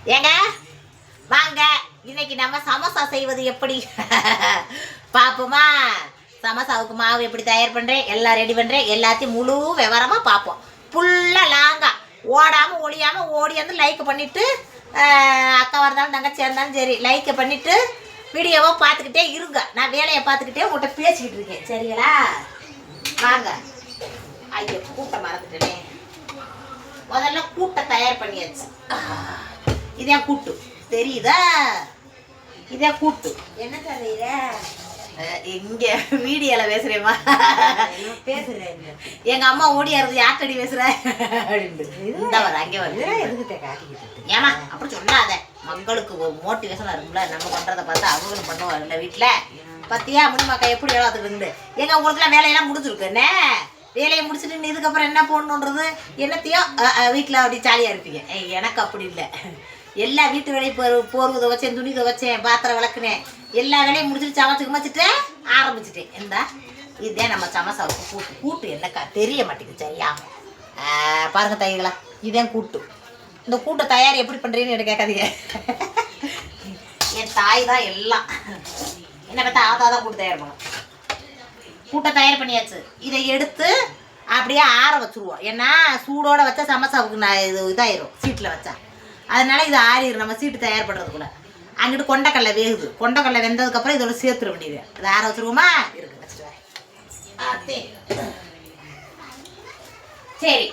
ஏங்க வாங்க, இன்னைக்கு நம்ம சமோசா செய்வது எப்படி பார்ப்போமா? சமோசாவுக்கு மாவு எப்படி தயார் பண்ணுறேன், எல்லாம் ரெடி பண்ணுறேன், எல்லாத்தையும் முழு விவரமாக பார்ப்போம். ஃபுல்லாக லாங்கா ஓடாமல் ஒழியாமல் ஓடி வந்து லைக் பண்ணிவிட்டு, அக்காவாக இருந்தாலும் தங்கச்சியாக இருந்தாலும் சரி லைக்கை பண்ணிவிட்டு வீடியோவை பார்த்துக்கிட்டே இருங்க. நான் வேலையை பார்த்துக்கிட்டே உங்கள்கிட்ட பேசிக்கிட்டு இருக்கேன், சரிங்களா? வாங்க. ஐயோ, கூட்டை மறந்துட்டேனே. முதல்ல கூட்டை தயார் பண்ணியாச்சு. இதே கூட்டு தெரியுதா? இதே கூட்டு என்ன தரையில இங்க வீடியோல பேசுறேம்மா. பேசுறேன். எங்க அம்மா ஓடியாருது, யார்த்தடி பேசுற இந்த வர அங்கே வருது. எதுக்கிட்ட காட்டிக்கிட்டு ஏமா அப்படி சொல்லாத, மக்களுக்கு மோட்டிவேஷனா இருக்கும்ல. நம்ம பண்றதை பார்த்து அவங்களும் பண்ணுவாங்கல்ல வீட்டுல. பத்தியா முனிமாக்கா எப்படி வேலை எங்க உங்களுக்குலாம் வேலையெல்லாம் முடிஞ்சிருக்கு. என்ன வேலையை முடிச்சுட்டு இதுக்கப்புறம் என்ன போடணுன்றது என்னத்தையோ வீட்டில் அப்படி ஜாலியாக இருப்பீங்க. எனக்கு அப்படி இல்லை. எல்லா வீட்டு வேலையும் போர்வு துவைச்சேன், துணி துவைச்சேன், பாத்திரம் விளக்குனேன், எல்லா வேலையும் முடிச்சுட்டு சமைச்சு வச்சுட்டு ஆரம்பிச்சிட்டேன். இந்த இதுதான் நம்ம சமசாவுக்கு கூட்டு. கூட்டு என்னக்கா தெரிய மாட்டேங்குது சரியா? பாருங்க தைகளா, இதுதான் கூட்டு. இந்த கூட்டை தயார் எப்படி பண்ணுறீன்னு எனக்கு கேட்காதீங்க. என் தாய் தான் எல்லாம். என்ன பார்த்தா ஆத்தா தான் கூட்டு தயார் பண்ணும். கூட்டை தயார் பண்ணியாச்சு. இதை எடுத்து அப்படியே ஆற வச்சுருவோம். ஏன்னா சூடோடு வச்சா சமோசாவுக்கு நான் இதாயிரும் சீட்டில் வச்சா. அதனால இது ஆறிடும் நம்ம சீட்டு தயார் பண்ணுறதுக்குள்ள. அங்கிட்டு கொண்டைக்கடலை வேகுது. கொண்டைக்கடலை வெந்ததுக்கப்புறம் இதோட சேர்த்துட வேண்டியது. இதை ஆற வச்சுருவோமா? இருக்கு, வச்சுட்டு சரி.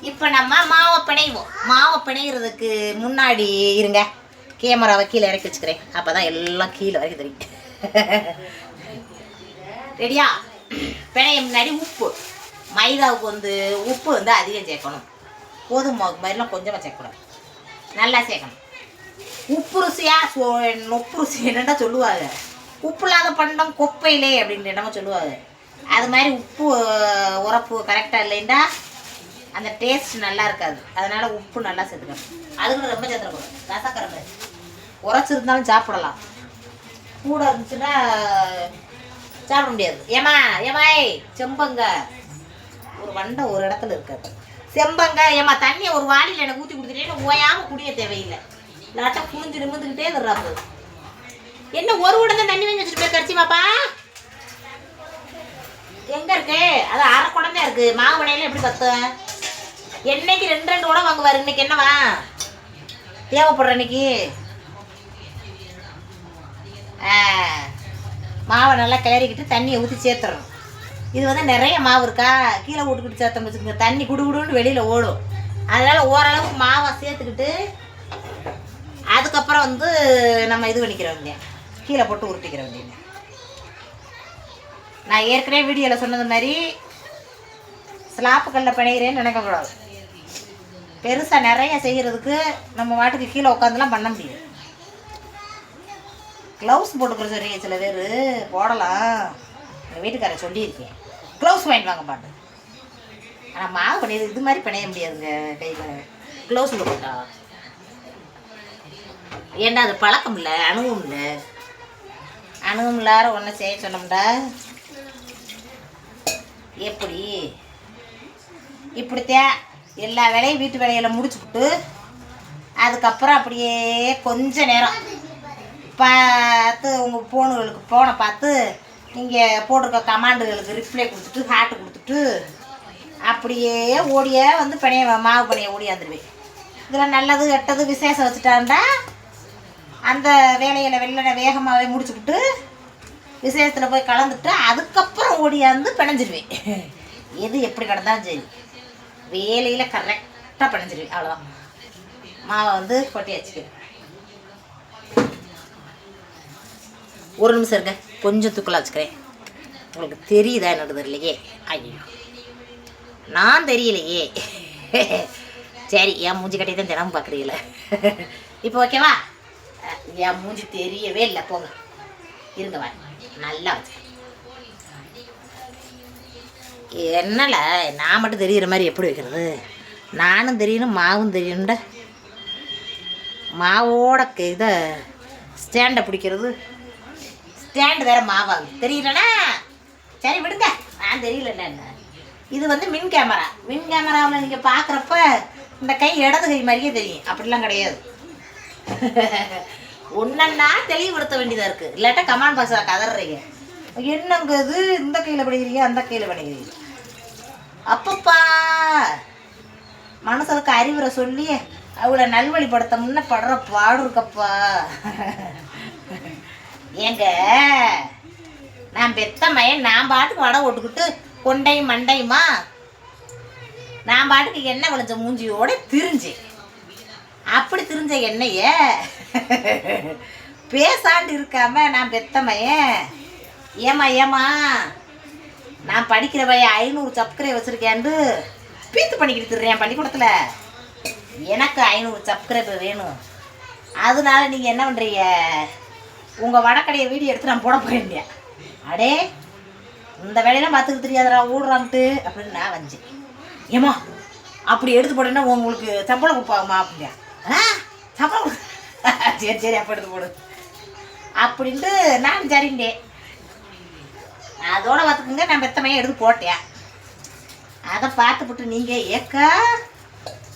இப்போ நம்ம மாவை பிணைவோம். மாவை பிணைகிறதுக்கு முன்னாடி இருங்க, கேமராவை கீழே இறக்கி வச்சுக்கிறேன். அப்போ தான் எல்லாம் கீழே வரைக்கும் தெரியும். ரெடியா? பிணைய முன்னாடி உப்பு. மைதாவுக்கு உப்பு அதிகம் சேர்க்கணும். கோதுமை மாவுக்கு மாதிரிலாம் கொஞ்சமாக சேர்க்கக்கூடாது, நல்லா சேர்க்கணும். உப்பு ருசியா நொப்பு ருசி என்னென்னா சொல்லுவாங்க. உப்பு இல்லாத பண்டம் கொப்பையிலே அப்படின்னு என்னமோ சொல்லுவாங்க. அது மாதிரி உப்பு உரப்பு கரெக்டாக இல்லைன்னா அந்த டேஸ்ட் நல்லா இருக்காது. அதனால் உப்பு நல்லா சேர்த்துக்கணும். அதுக்கு ரொம்ப சேர்த்துக்கூடாது. ரசக்கரை மாதிரி உரைச்சிருந்தாலும் சாப்பிடலாம், கூட இருந்துச்சுன்னா சாப்பிட முடியாது. ஏமாய் செம்பங்க ஒரு வண்டை ஒரு இடத்துல இருக்காது. செம்பங்க ஏமா தண்ணியை ஒரு வாளியில் எனக்கு ஊற்றி கொடுத்துட்டேன்னு ஓயாமல் குடிய தேவையில்லை. இல்லாட்டா குளிஞ்சு நிமிந்துக்கிட்டே தர்றாப்பு. என்ன ஒரு உடனே தண்ணி வாங்கி வச்சுட்டு போய் கடிச்சி பாப்பா எங்கே இருக்கு? அது அரை குடந்தே இருக்கு. மாவு வடையில எப்படி பத்தும்? என்னைக்கு 2 கூட வாங்குவார். இன்னைக்கு என்னவா தேவைப்படுற இன்னைக்கு? மாவை நல்லா கிளறிக்கிட்டு தண்ணியை ஊற்றி சேர்த்துறணும். இது நிறைய மாவு இருக்கா, கீழே விட்டுக்கிட்டு சேர்த்தோம் வச்சுக்கோங்க, தண்ணி குடுகுடுன்னு வெளியில் ஓடும். அதனால் ஓரளவுக்கு மாவை சேர்த்துக்கிட்டு அதுக்கப்புறம் நம்ம இது பண்ணிக்கிற வேண்டிய, கீழே போட்டு உருட்டிக்கிற வேண்டியது. நான் ஏற்கனவே வீடியோவில் சொன்னது மாதிரி ஸ்லாப்பு கல்ல பிணைகிறேன்னு நினைக்கக்கூடாது. பெருசாக நிறைய செய்கிறதுக்கு நம்ம வாட்டுக்கு கீழே உட்காந்துலாம் பண்ண முடியும். க்ளவுஸ் போட்டுக்கிற சரி, சில பேர் போடலாம். எங்கள் வீட்டுக்காரர் சொல்லியிருக்கேன், க்ளவுஸ் வாங்கிட்டு வாங்க பாட்டு. ஆனால் மாவு பண்ணியது இது மாதிரி பிணைய முடியாதுங்க கையில், க்ளவுஸில் போட்டா. ஏன்னா அது பழக்கம் இல்லை, அனுபவம் இல்லை. அனுபவம் இல்லாத ஒன்று செய்ய சொன்னோம்டா எப்படி? இப்படித்தான் எல்லா வேலையும் வீட்டு வேலையில் முடிச்சுவிட்டு அதுக்கப்புறம் அப்படியே கொஞ்ச நேரம் பார்த்து உங்கள் ஃபோனை பார்த்து நீங்கள் போட்டிருக்க கமாண்டுகளுக்கு ரிப்ளை கொடுத்துட்டு ஹார்ட்டு கொடுத்துட்டு அப்படியே ஓடிய பிணைய மாவு பிணைய ஓடியாந்துருவேன். இதில் நல்லது கெட்டது விசேஷம் வச்சுட்டாண்டா அந்த வேலையில் வெள்ளனை வேகமாகவே முடிச்சுக்கிட்டு விசேஷத்தில் போய் கலந்துட்டு அதுக்கப்புறம் ஓடியாந்து பிணைஞ்சிருவேன். எது எப்படி கிடந்தாலும் சரி வேலையில் கரெக்டாக பிணைஞ்சிருவேன். அவ்வளோதான். மாவை கொட்டி வச்சுக்குவேன். ஒரு நிமிஷம் இருங்க, கொஞ்சம் தூக்கலாக வச்சுக்கிறேன். உங்களுக்கு தெரியுதா என்னோட தெரியலையே? ஐயோ நான் தெரியலையே. சரி, என் மூஞ்சி கட்டி தான் தினமும் பார்க்குறீங்கள. இப்போ ஓகேவா? என் மூஞ்சி தெரியவே இல்லை, போங்க இருங்க வா, நல்லா வச்சு. என்னல நான் மட்டும் தெரிகிற மாதிரி எப்படி வைக்கிறது? நானும் தெரியணும், மாவும் தெரியணும்ட. மாவோட இதை ஸ்டாண்டை பிடிக்கிறது, ஸ்டாண்டு வேறு மாவாகுது தெரியலண்ணா. சரி விடுங்க, நான் தெரியலண்ணா. என்ன இது வந்து மின் கேமரா. மின் கேமராவில் நீங்கள் பார்க்குறப்ப இந்த கை இடது கை மாதிரியே தெரியும். அப்படிலாம் கிடையாது. ஒன்றா தெளிவுபடுத்த வேண்டியதாக இருக்குது. இல்லாட்டா கமாண்ட் பாக்ஸில் கதறீங்க, என்னங்க இது இந்த கையில் படிக்கிறீங்க அந்த கையில் படிக்கிறீங்க. அப்பப்பா மனசுக்கு அறிவுரை சொல்லி அவளை நல்வழிப்படுத்த முன்ன படுற பாடு இருக்கப்பா. ஏங்க நான் பெத்த மயன் நான் பாட்டுக்கு வடை ஓட்டுக்கிட்டு கொண்டையும் மண்டையுமா நான் பாட்டுக்கு எண்ணெய் விளைஞ்ச மூஞ்சியோட திரிஞ்சேன். அப்படி திரிஞ்ச எண்ணெய பேசாண்டு இருக்காம நான் பெத்த மயன் ஏமா நான் படிக்கிற பையன் 500 சப்ஸ்கிரைப் வச்சுருக்கேன்ட்டு பீத்து பண்ணிக்கிட்டு திடுறேன் பள்ளிக்கூடத்தில். எனக்கு 500 சப்ஸ்கிரைபர் வேணும். அதனால நீங்கள் என்ன பண்ணுறீங்க, உங்கள் வடக்கடையை வீடியோ எடுத்து நான் போட போயிருந்தேன். அடே இந்த வேலையெல்லாம் பார்த்துக்க தெரியாதடா ஓடுறான்ட்டு அப்படின்னு நான் வந்தேன். ஏம்மா அப்படி எடுத்து போட்டேன்னா உங்களுக்கு சம்பளம் கொடுப்பாங்கம்மா அப்படியா? சம்பளம் சரி அப்போ எடுத்து போடு அப்படின்ட்டு நான் சரிண்டேன். அதோட பார்த்துக்குங்க நான் பெத்தமையாக எடுத்து போட்டேன். அதை பார்த்துப்பட்டு நீங்கள் ஏக்கா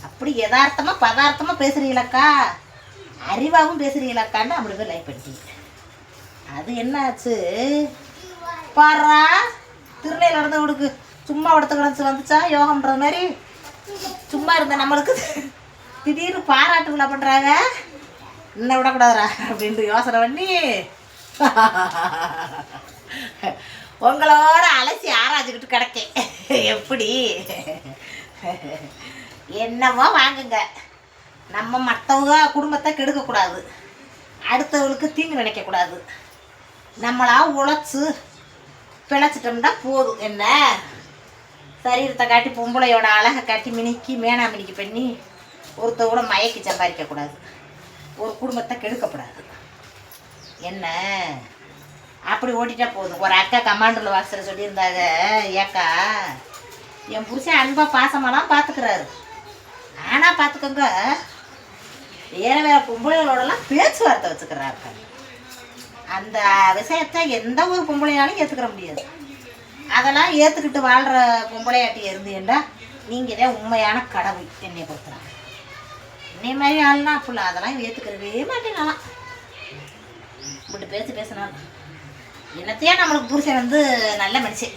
அப்படி யதார்த்தமாக பதார்த்தமாக பேசுகிறீங்களாக்கா, அறிவாகவும் பேசுகிறீங்களாக்கான்னு அப்படி போய் லைக் பண்ணிட்டீங்க. அது என்ன ஆச்சு பாரா, திருநெல்வேலியில் நடந்தவங்களுக்கு சும்மா படுத்த கிடச்சி வந்துச்சா யோகம்ன்றது மாதிரி சும்மா இருந்த நம்மளுக்கு திடீர்னு பாராட்டு விழா பண்ணுறாங்க. இன்னும் விடக்கூடாதுரா அப்படின்ட்டு யோசனை பண்ணி உங்களோட அலசி ஆராய்ச்சிக்கிட்டு கிடக்கேன். எப்படி என்னவோ வாங்குங்க. நம்ம மற்றவங்க குடும்பத்தை கெடுக்கக்கூடாது, அடுத்தவங்களுக்கு தீங்கு நினைக்கக்கூடாது. நம்மளா உழைச்சி பிழைச்சிட்டோம்னா போதும். என்ன சரீரத்தை காட்டி பொம்பளையோட அழகை காட்டி மினிக்கி மேனாமினிக்கு பண்ணி ஒருத்த கூட மயக்கி சம்பாதிக்கக்கூடாது, ஒரு குடும்பத்தை கெடுக்கக்கூடாது. என்ன அப்படி ஓட்டிட்டா போதும். ஒரு அக்கா கமாண்டரில் வாசல் சொல்லியிருந்தாங்க, ஏக்கா என் புருஷன் அன்பாக பாசமெல்லாம் பார்த்துக்கிறாரு, ஆனால் பார்த்துக்கோங்க வேறு பொம்பளைகளோடலாம் பேச்சுவார்த்தை வச்சுக்கிறாரு. அந்த விஷயத்தை எந்த ஒரு பொம்பளையாலும் ஏற்றுக்கிற முடியாது. அதெல்லாம் ஏற்றுக்கிட்டு வாழ்கிற பொம்பளையாட்டி இருந்தீங்கன்னா நீங்கள் தான் உண்மையான கடவுள். என்னை பொறுத்துறாங்க என்னை மாதிரி ஆளுனா அப்படிலாம் அதெல்லாம் ஏற்றுக்கிறவே மாட்டேங்கலாம். இப்படி பேசினாலும் என்னத்தையே நம்மளுக்கு புருஷன் வந்து நல்ல மனுஷன்,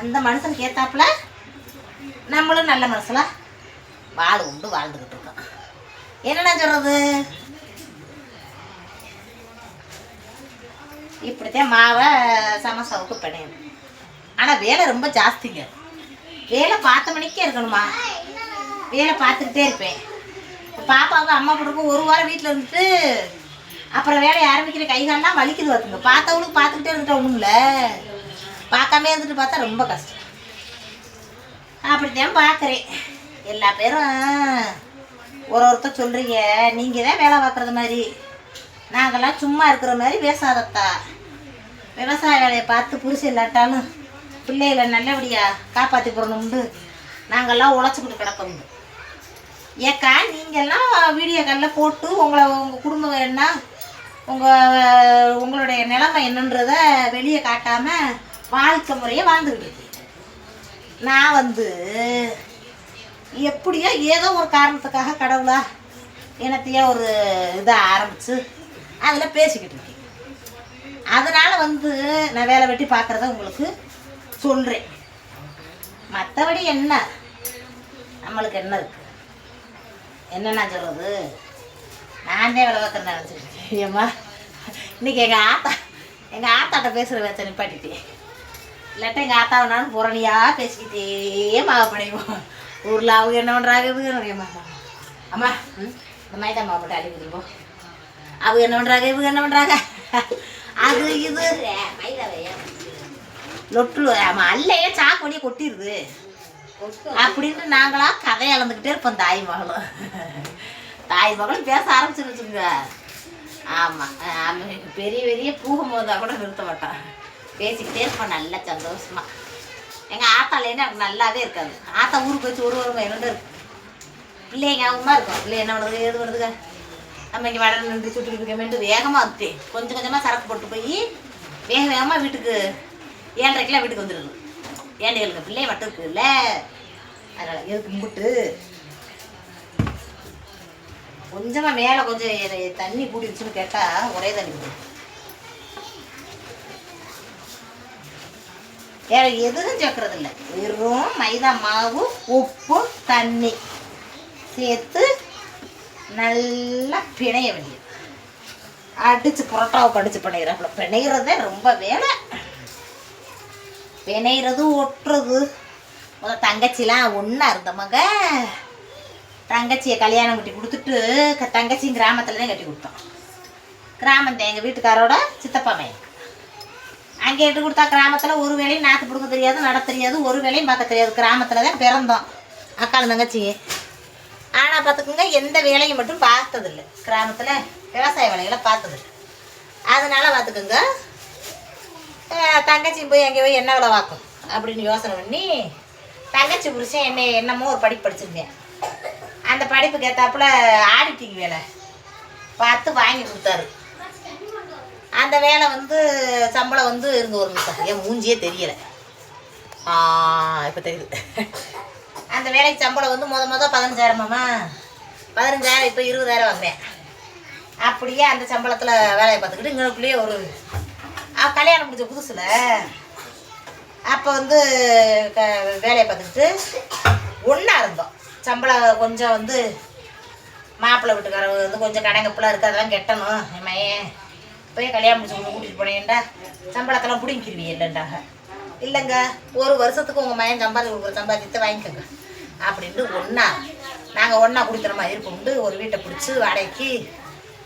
அந்த மனுஷனுக்கு ஏற்றாப்புல நம்மளும் நல்ல மனுஷலாம் வாழ் உண்டு வாழ்ந்துக்கிட்டு இருக்கோம். என்னென்ன சொல்கிறது, இப்படித்தான் மாவை சமசாவுக்கு பிணையணும். ஆனால் வேலை ரொம்ப ஜாஸ்திங்க. வேலை 10 மணிக்கே இருக்கணுமா, வேலை பார்த்துக்கிட்டே இருப்பேன். பாப்பாவுக்கு அம்மா போட்டுருக்கு 1 வாரம் வீட்டில் இருந்துட்டு அப்புறம் வேலையை ஆரம்பிக்கிற கைகாலெலாம் வலிக்குது பார்த்துங்க. பார்த்தவங்களுக்கு பார்த்துக்கிட்டே இருந்துட்டு ஒன்றும்ல, பார்க்காம இருந்துட்டு பார்த்தா ரொம்ப கஷ்டம். அப்படித்தான் பார்க்குறேன். எல்லா பேரும் ஒருத்தர் சொல்கிறீங்க நீங்கள் தான் வேலை பார்க்குறது மாதிரி, நாங்கள்லாம் சும்மா இருக்கிற மாதிரி பேசாதத்தா. விவசாய வேலையை பார்த்து புருஷன் இல்லாட்டாலும் பிள்ளைகளை நல்லபடியாக காப்பாற்றி போடணும்னு நாங்கள்லாம் உழைச்சிக்கிட்டு கிடப்போம். ஏக்கா நீங்கள்லாம் வீடியோ காலில் போட்டு உங்கள் குடும்பம் என்ன உங்களுடைய நிலைமை என்னன்றதை வெளியே காட்டாமல் வாழ்க்கை முறையை வாழ்ந்துக்கிட்டு இருக்கேன். நான் வந்து எப்படியோ ஏதோ ஒரு காரணத்துக்காக கடவுளா என்னத்தையோ ஒரு இதை ஆரம்பித்து அதில் பேசிக்கிட்டு இருக்கேன். அதனால் வந்து நான் வேலை வெட்டி பார்க்குறத உங்களுக்கு சொல்கிறேன். மற்றபடி என்ன நம்மளுக்கு என்ன இருக்குது, என்ன நான் சொல்கிறது, நான் தான் வேலை பார்க்குறேன் நினச்சிக்கிட்டேன். ஏம்மா இன்றைக்கி எங்கள் ஆத்தாட்ட பேசுகிற வச்ச நிப்பாட்டிட்டேன். இல்லாட்டா எங்கள் ஆத்தாவை நானும் புறணியாக பேசிக்கிட்டே மாவு பண்ணிடுவோம். ஊரில் அவங்க என்ன பண்ணுறாங்க, அம்மா இந்த மைதா மாவு போட்டு அள்ளி கொடுத்துருப்போம், அவங்க என்ன பண்ணுறாங்க இவங்க என்ன பண்ணுறாங்க, அது இது லொட்டு ஆமாம் அல்லையே சாக்கு வழியே கொட்டிடுது அப்படின்னு நாங்களாம் கதையை அளந்துக்கிட்டே இருப்போம். தாய் மகளும் பேச ஆரம்பிச்சுருச்சுங்க. ஆமாம் பெரிய பெரிய பூகம் போதா கூட நிறுத்த மாட்டோம், பேசிக்கிட்டே இருப்போம் நல்லா சந்தோஷமாக. எங்கள் ஆத்தாலேருந்து எனக்கு நல்லாவே இருக்காது. ஆத்தா ஊருக்கு வச்சு ஒரு வாரம் 2 இருக்கு. பிள்ளைங்க அவங்கமா இருக்கும். பிள்ளை என்ன பண்ணுறது எது பண்ணுதுங்க, நம்ம இங்கே வடை நின்று சுட்டுக்கிட்டு இருக்கமேட்டு வேகமாக வந்துட்டேன். கொஞ்சம் கொஞ்சமாக சரக்கு போட்டு போய் வேகமாக வீட்டுக்கு 7:30 வீட்டுக்கு வந்துடுது. ஏண்டைகளுக்கு பிள்ளை மட்டும் இருக்குல்ல, அதனால் எதுக்கு கும்பிட்டு கொஞ்சமாக மேலே கொஞ்சம் தண்ணி கூட்டிடுச்சுன்னு கேட்டால் ஒரே தண்ணி கூடும். வேற எதுவும் சேர்க்கறது இல்லை, வெறும் மைதா மாவு, உப்பு, தண்ணி சேர்த்து நல்லா பிணைய வேண்டியது. அடித்து புரோட்டாவுக்கு அடித்து பிணையிறாப்புல. பிணையிறதே ரொம்ப வேலை. பிணையிறது ஒட்டுறது. முதல் தங்கச்சிலாம் ஒன்றா இருந்தவங்க தங்கச்சியை கல்யாணம் கட்டி கொடுத்துட்டு தங்கச்சியும் கிராமத்தில் தான் கட்டி கொடுத்தோம். கிராமத்தை எங்கள் வீட்டுக்காரோட சித்தப்பா மையன் அங்கே எட்டு கொடுத்தா. கிராமத்தில் ஒரு வேலையும் நாற்று பிடுங்க தெரியாது, நட தெரியாது, ஒரு வேலையும் பார்க்க தெரியாது. கிராமத்தில் தான் பிறந்தோம் அக்காலும் தங்கச்சிங்க. ஆனால் பார்த்துக்குங்க, எந்த வேலையும் மட்டும் பார்த்ததில்லை. கிராமத்தில் விவசாய வேலைகளை பார்த்ததில்லை. அதனால பார்த்துக்குங்க, தங்கச்சி போய் அங்கே போய் என்ன வேலை பார்க்கும் அப்படின்னு யோசனை பண்ணி தங்கச்சி புருஷன் என்னமோ ஒரு படிப்பு படிச்சிருந்தேன். அந்த படிப்புக்கு ஏற்றாப்புல ஆடிட்டிங் வேலை பார்த்து வாங்கி கொடுத்தாரு. அந்த வேலை சம்பளம் இருந்து ஒரு நிமிஷம், என் மூஞ்சியே தெரியலை, இப்போ தெரியுது. அந்த வேலைக்கு சம்பளம் மொதல் 15,000மாம்மா, 15,000, இப்போ 20,000 வாங்குறேன். அப்படியே அந்த சம்பளத்தில் வேலையை பார்த்துக்கிட்டு இங்களுக்குள்ளேயே ஒரு கல்யாணம் முடிஞ்ச புதுசில் அப்போ வேலையை பார்த்துக்கிட்டு ஒன்றா இருந்தோம். சம்பளம் கொஞ்சம் மாப்பிள்ளை வீட்டுக்காரங்க கொஞ்சம் கடைங்கப்பெல்லாம் இருக்குது, அதெல்லாம் கெட்டணும். என் மையன் போய் கல்யாணம் முடிச்சு கூட்டிகிட்டு போனேன்டா, சம்பளத்தெல்லாம் பிடிங்கிருவி இல்லைண்டாங்க. இல்லைங்க, ஒரு வருஷத்துக்கு உங்கள் மையன் சம்பாதித்து வாங்கிக்கோங்க அப்படின்ட்டு நாங்கள் ஒன்றா குடித்தனமாக இருப்போம்ட்டு ஒரு வீட்டை பிடிச்சி வாடகைக்கு,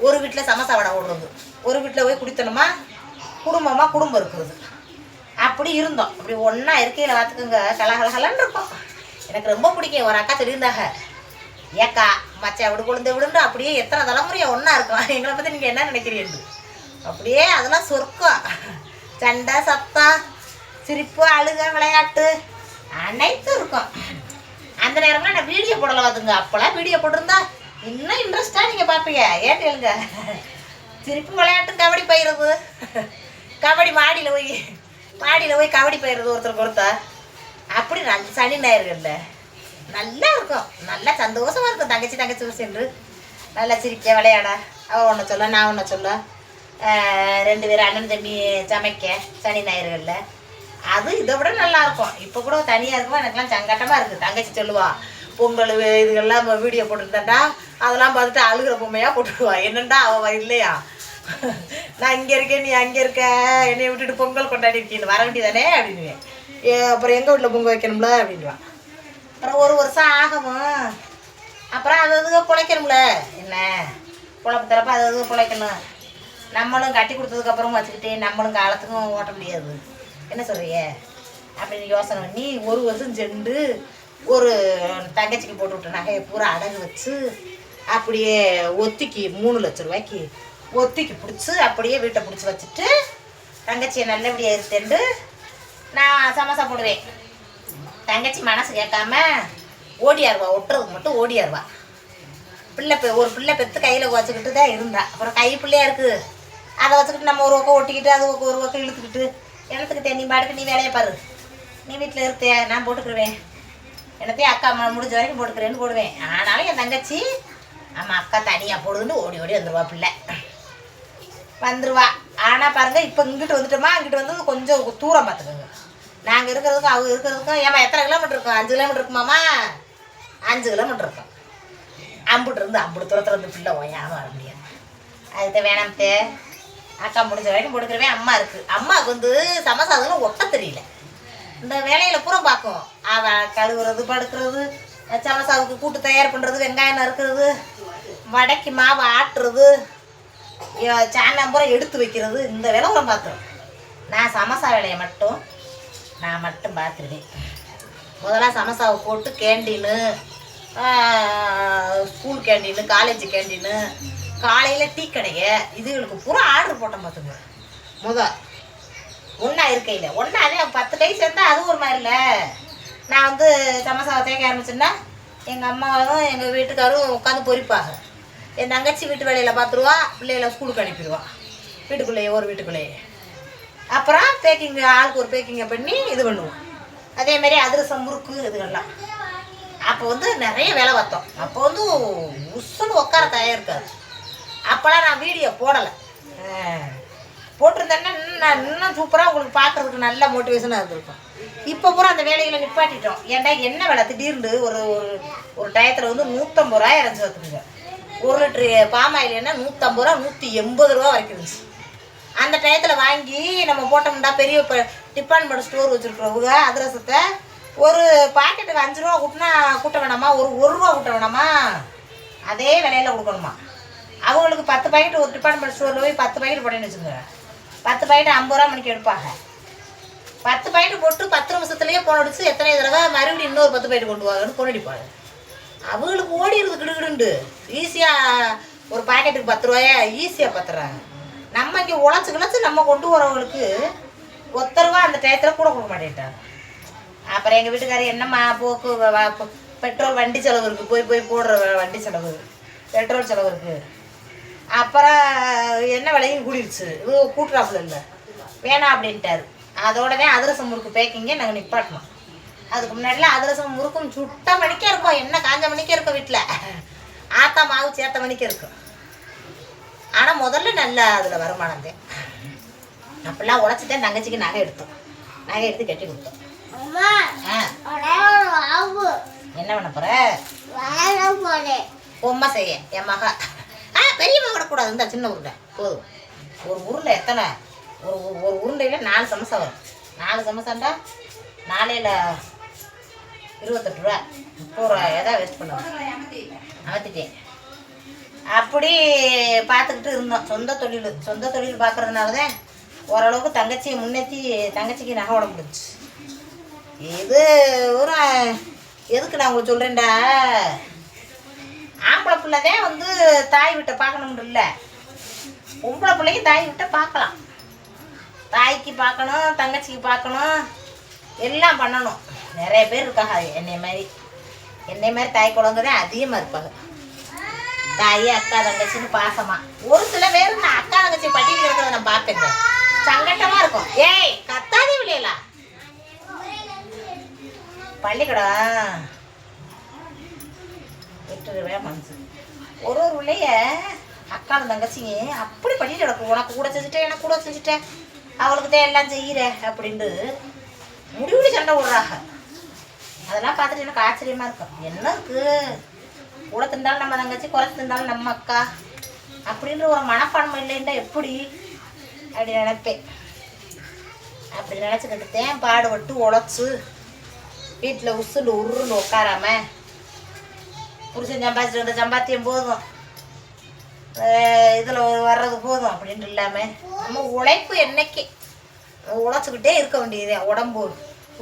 ஒரு வீட்டில் சமசா வடை ஓடுறது, ஒரு வீட்டில் போய் குடித்தனமா குடும்பம் இருக்கிறது. அப்படி இருந்தோம். அப்படி ஒன்றா இருக்கையில் பார்த்துக்கோங்க, கலகலகலன்னு இருக்கும். எனக்கு ரொம்ப பிடிக்கும். ஒரு அக்கா தெரியுந்தாக, ஏக்கா மச்சா விடு குழந்தை விடுண்டு அப்படியே எத்தனை தலைமுறையாக ஒன்றா இருக்கும். எங்களை பற்றி நீங்கள் என்ன நினைக்கிறீங்க? அப்படியே அதெல்லாம் சொர்க்கம். சண்டை, சத்தம், சிரிப்பு, அழுக, விளையாட்டு அனைத்தும் இருக்கும். அந்த நேரம்லாம் நான் வீடியோ போடலை பார்த்துங்க. அப்போல்லாம் வீடியோ போட்டிருந்தா இன்னும் இன்ட்ரெஸ்டாக நீங்கள் பார்ப்பீங்க. ஏட்டேளுங்க, சிரிப்பு, விளையாட்டு, கபடி பயிறது, கபடி மாடியில் போய் கபடி பயிறது ஒருத்தர் அப்படி சனி ஞாயிறுகள்ல நல்லா இருக்கும். நல்லா சந்தோஷமாக இருக்கும். தங்கச்சி சென்று நல்லா சிரிக்க, விளையாட, அவள் ஒன்று சொல்ல, நான் ஒன்று சொல்ல, 2 பேரும் அண்ணன் தம்பி சமைக்க சனி ஞாயிறுகளில். அது இதை விட நல்லாயிருக்கும். இப்போ கூட தனியாக இருக்குமா எனக்குலாம் சங்கட்டமாக இருக்குது. தங்கச்சி சொல்லுவா, பொங்கல் இதுகள்லாம் வீடியோ போட்டுருந்தாண்டா, அதெல்லாம் பார்த்துட்டு அழுகிற பொம்மையாக போட்டுடுவா. என்னண்டா அவள் இல்லையா, நான் இங்கே இருக்கேன், நீ அங்கே இருக்க, என்னை விட்டுட்டு பொங்கல் கொண்டாடி இருக்கீன்னு வர வேண்டியதானே அப்படின்னுவேன். அப்புறம் எங்கள் வீட்டில் பொங்கல் வைக்கணும்ல அப்படின்வான். அப்புறம் ஒரு வருஷம் ஆகவும் அப்புறம் அது பிழைக்கணும்ல, என்ன பொழப்பு தரப்போ அது பிழைக்கணும். நம்மளும் கட்டி கொடுத்ததுக்கப்புறம் வச்சுக்கிட்டே நம்மளும் காலத்துக்கும் ஓட்ட முடியாது. என்ன சொல்கிறிய அப்படின்னு யோசனை பண்ணி ஒரு வருஷம் சென்று ஒரு தங்கச்சிக்கு போட்டு விட்ட நகையை பூரா அடகு வச்சு அப்படியே ஒத்திக்கு 3 லட்ச ரூபாய்க்கு ஒத்திக்கு பிடிச்சி அப்படியே வீட்டை பிடிச்சி வச்சுட்டு தங்கச்சியை நல்லபடியாக இருத்தேன்ட்டு நான் சமோசா போடுவேன். தங்கச்சி மனசு கேட்காம ஓடியாருவா, ஒட்டுறதுக்கு மட்டும் ஓடியாருவா. ஒரு பிள்ளை பெற்று கையில் வச்சுக்கிட்டு தான் இருந்தா. அப்புறம் கை பிள்ளையா இருக்குது, அதை வச்சுக்கிட்டு நம்ம ஒரு பக்கம் ஒட்டிக்கிட்டு அது ஒரு பக்கம் இழுத்துக்கிட்டு எனத்துக்கிட்டே நீ பாட்டுக்கு நீ வேலையை பாரு, நீ வீட்டில் இருத்தே, நான் போட்டுக்கிடுவேன், எனத்தையும் அக்கா முடிஞ்ச வரைக்கும் போட்டுக்கிறேன்னு போடுவேன். ஆனாலும் என் தங்கச்சி ஆமாம் அக்கா தனியாக போடுதுன்னு ஓடி வந்துடுவா. பிள்ளை வந்துடுவா. ஆனால் பாருங்கள், இப்போ இங்கிட்டு வந்துட்டோமா, அங்கிட்டு வந்து கொஞ்சம் தூரம் பார்த்துக்கோங்க. நாங்கள் இருக்கிறதுக்கும் அவங்க இருக்கிறதுக்கும் ஏமா எத்தனை கிலோமீட்டர் இருக்கும்? 5 கிலோமீட்டர் இருக்குமாம்மா? 5 கிலோமீட்டர் இருக்கும். அம்புட்டு தூரத்தில் இருந்து பிள்ளை ஓயாமல் வர முடியாது. அதுக்கு வேணாம்த்தே, அக்கா முடிஞ்ச வரைக்கும் போட்டுக்கிறவே. அம்மா இருக்குது, அம்மாவுக்கு சமசாதெல்லாம் ஒட்ட தெரியல. இந்த வேலையில் பூரா பார்க்கும். அவள் கழுவுறது, படுக்கிறது, சமசாவுக்கு கூட்டு தயார் பண்ணுறது, வெங்காயம் நறுக்கிறது, வடைக்கு மாவு ஆட்டுறது, சாணாம்பூரம் எடுத்து வைக்கிறது, இந்த வேலை கூட பார்த்துருவேன். நான் சமோசா வேலையை நான் மட்டும் பார்த்துருவேன். முதல்ல சமோசாவை போட்டு canteen, school canteen, college canteen, காலையில் டீ கடைங்க இதுகளுக்கு பூரா ஆர்டர் போட்டேன் பார்த்துங்க. ஒன்றா இருக்கையில் ஒன்றாவே 10 கை சேர்ந்தா அது ஒரு மாதிரி இல்லை. நான் சமோசாவை தேய்க்க ஆரம்பிச்சேன்னா எங்கள் அம்மாவும் எங்கள் வீட்டுக்காரும் உட்காந்து பொறிப்பாங்க. என் தங்கச்சி வீட்டு வேலையில் பார்த்துருவா, பிள்ளைகளை ஸ்கூலுக்கு அனுப்பிடுவா, வீட்டுக்குள்ளேயே ஒரு வீட்டுக்குள்ளேயே. அப்புறம் பேக்கிங் ஆளுக்கு ஒரு பேக்கிங்கை பண்ணி இது பண்ணுவோம். அதேமாரி அதிரசம் முறுக்கு இதுகள்லாம். அப்போ வந்து நிறைய வேலை பார்த்தோம். அப்போ வந்து உசுன்னு உட்கார தயார் இருக்காது. அப்போலாம் நான் வீடியோ போடலை. போட்டிருந்தேன்னா இன்னும் சூப்பராக உங்களுக்கு பார்க்குறதுக்கு நல்ல மோட்டிவேஷனாக இருந்திருக்கும். இப்போ பூரா அந்த வேலைகளை நிப்பாட்டிட்டோம். ஏன்டா என்ன வேலை திடீர்னு ஒரு ஒரு டயத்தில் வந்து 150 ரூபா இறஞ்சி பார்த்துக்குங்க. 1 லிட்ரு பாமாயில் என்ன 150 ரூபா 180 ரூபா வரைக்கும் இருந்துச்சு. அந்த டயத்தில் வாங்கி நம்ம போட்டோம்னா பெரிய டிபார்ட்மெண்ட் ஸ்டோர் வச்சுருக்குறவங்க அதிரசத்தை ஒரு பாக்கெட்டுக்கு 5 ரூபா கூட்ட வேணாமா, ஒரு ரூபா கூட்ட வேணாமா, அதே விலையில் கொடுக்கணுமா. அவங்களுக்கு 10 பாக்கெட் ஒரு டிபார்ட்மெண்ட் ஸ்டோரில் போய் 10 பாக்கெட் போட்டேன்னு வச்சுங்க, 10 பாக்கெட் 50 ரூபா மணிக்கு எடுப்பாங்க. 10 பாக்கெட் போட்டு 10 நிமிஷத்துலேயே போன அடிச்சு எத்தனை தடவை மறுபடியும் இன்னொரு 10 பாக்கெட் கொண்டு வாங்கன்னு கொண்டடிப்பாங்க. அவங்களுக்கு ஓடிடுறது கிடுகிடுண்டு. ஈஸியாக ஒரு பாக்கெட்டுக்கு 10 ரூபாயா ஈஸியாக பத்துறாங்க. நம்ம இங்கே உழைச்சி நம்ம கொண்டு வரவங்களுக்கு 10 ரூபா அந்த டயத்தில் கூட கொடுக்க மாட்டேன்ட்டாங்க. அப்புறம் எங்கள் வீட்டுக்காரர் என்னம்மா பெட்ரோல் வண்டி செலவு இருக்குது, போய் போடுற வண்டி செலவு, பெட்ரோல் செலவு இருக்குது. அப்புறம் என்ன விலையும் கூடிடுச்சு, இது கூட்டுறாப்புல இல்லை வேணாம் அப்படின்ட்டாரு. அதோடவே அதிரசம் முறுக்கு பேக்கிங்கே நாங்கள் நிப்பாட்டணும். அதுக்கு முன்னாடிலாம் அதிரசம் முறுக்கும் சுட்ட மணிக்கே இருக்கும், என்ன காஞ்ச மணிக்கே இருக்கும் வீட்டில், ஆத்தா மாவு சேர்த்த மணிக்கே இருக்கும். ஆனால் முதல்ல நல்ல அதில் வருமானம் தான். அப்படிலாம் உழைச்சிட்டேன். தங்கச்சிக்கு நகை எடுத்து கட்டி கொடுத்தோம். என்ன பண்ண போற? பொம்மை செய்ய என் மகா. பெரிய மகன் விடக்கூடாது, இந்த சின்ன உருண்டை போதும். ஒரு உருண்டை எத்தனை, ஒரு உருண்டையில் 4 சமோசா வரும். 4 சமோசாண்டா 4ல் 28 ரூபா, 30 ரூபா ஏதாவது வேஸ்ட் பண்ணுவோம். அமர்த்திட்டேன். அப்படி பார்த்துக்கிட்டு இருந்தோம். சொந்த தொழில் பார்க்குறதுனால தான் ஓரளவுக்கு தங்கச்சியை முன்னேற்றி தங்கச்சிக்கு நகை விட முடிஞ்சிச்சு. இது ஒரு எதுக்கு நான் உங்களுக்கு சொல்கிறேன்டா, ஆம்பளை பிள்ளைதான் வந்து தாய் வீட்டை பார்க்கணும்னு இல்லை, பொம்பளை பிள்ளைக்கு தாய் வீட்டை பார்க்கலாம். தாய்க்கு பார்க்கணும், தங்கச்சிக்கு பார்க்கணும், எல்லாம் பண்ணணும். நிறைய பேர் இருக்காங்க என்னை மாதிரி தாய் குழந்தை தான் அதிகமாக இருப்பாங்க. தாய் அக்கா தங்கச்சின்னு பாசமா. ஒரு சில பேர் நான் அக்கா தங்கச்சி பட்டியல் இருக்கிறத நான் பார்ப்பேங்க, சங்கட்டமாக இருக்கும். ஏய் கத்தாதே விளையலா பள்ளிக்கூடம் விட்டுருவே மனசு. ஒரு உள்ளைய அக்காவும் தங்கச்சிங்க அப்படி பண்ணிட்டு கிடக்கும். உனக்கு கூட செஞ்சுட்டேன், எனக்கு கூட செஞ்சுட்டேன், அவளுக்கு தான் எல்லாம் செய்கிற அப்படின்ட்டு முடிவுடி சண்டை விடுறாங்க. அதெல்லாம் பார்த்துட்டு எனக்கு ஆச்சரியமாக இருக்கும். என்ன இருக்கு, கூட திண்டாலும் நம்ம தங்கச்சி, குறைச்சி திண்டாலும் நம்ம அக்கா அப்படின்ற ஒரு மனப்பான்மை இல்லைன்னா எப்படி அப்படி நினைப்பேன். அப்படி நினச்சிக்கிட்டுத்தேன் பாடுபட்டு உழைச்சி வீட்டில் உசுண்டு உருன்னு உட்காராம புருஷன் சம்பாதிச்சுட்டு வந்த சம்பாத்தியம் போதும், இதில் வர்றது போதும் அப்படின்ட்டு இல்லாமல் நம்ம உழைப்பு என்னைக்கு உழைச்சிக்கிட்டே இருக்க வேண்டியதே. உடம்பு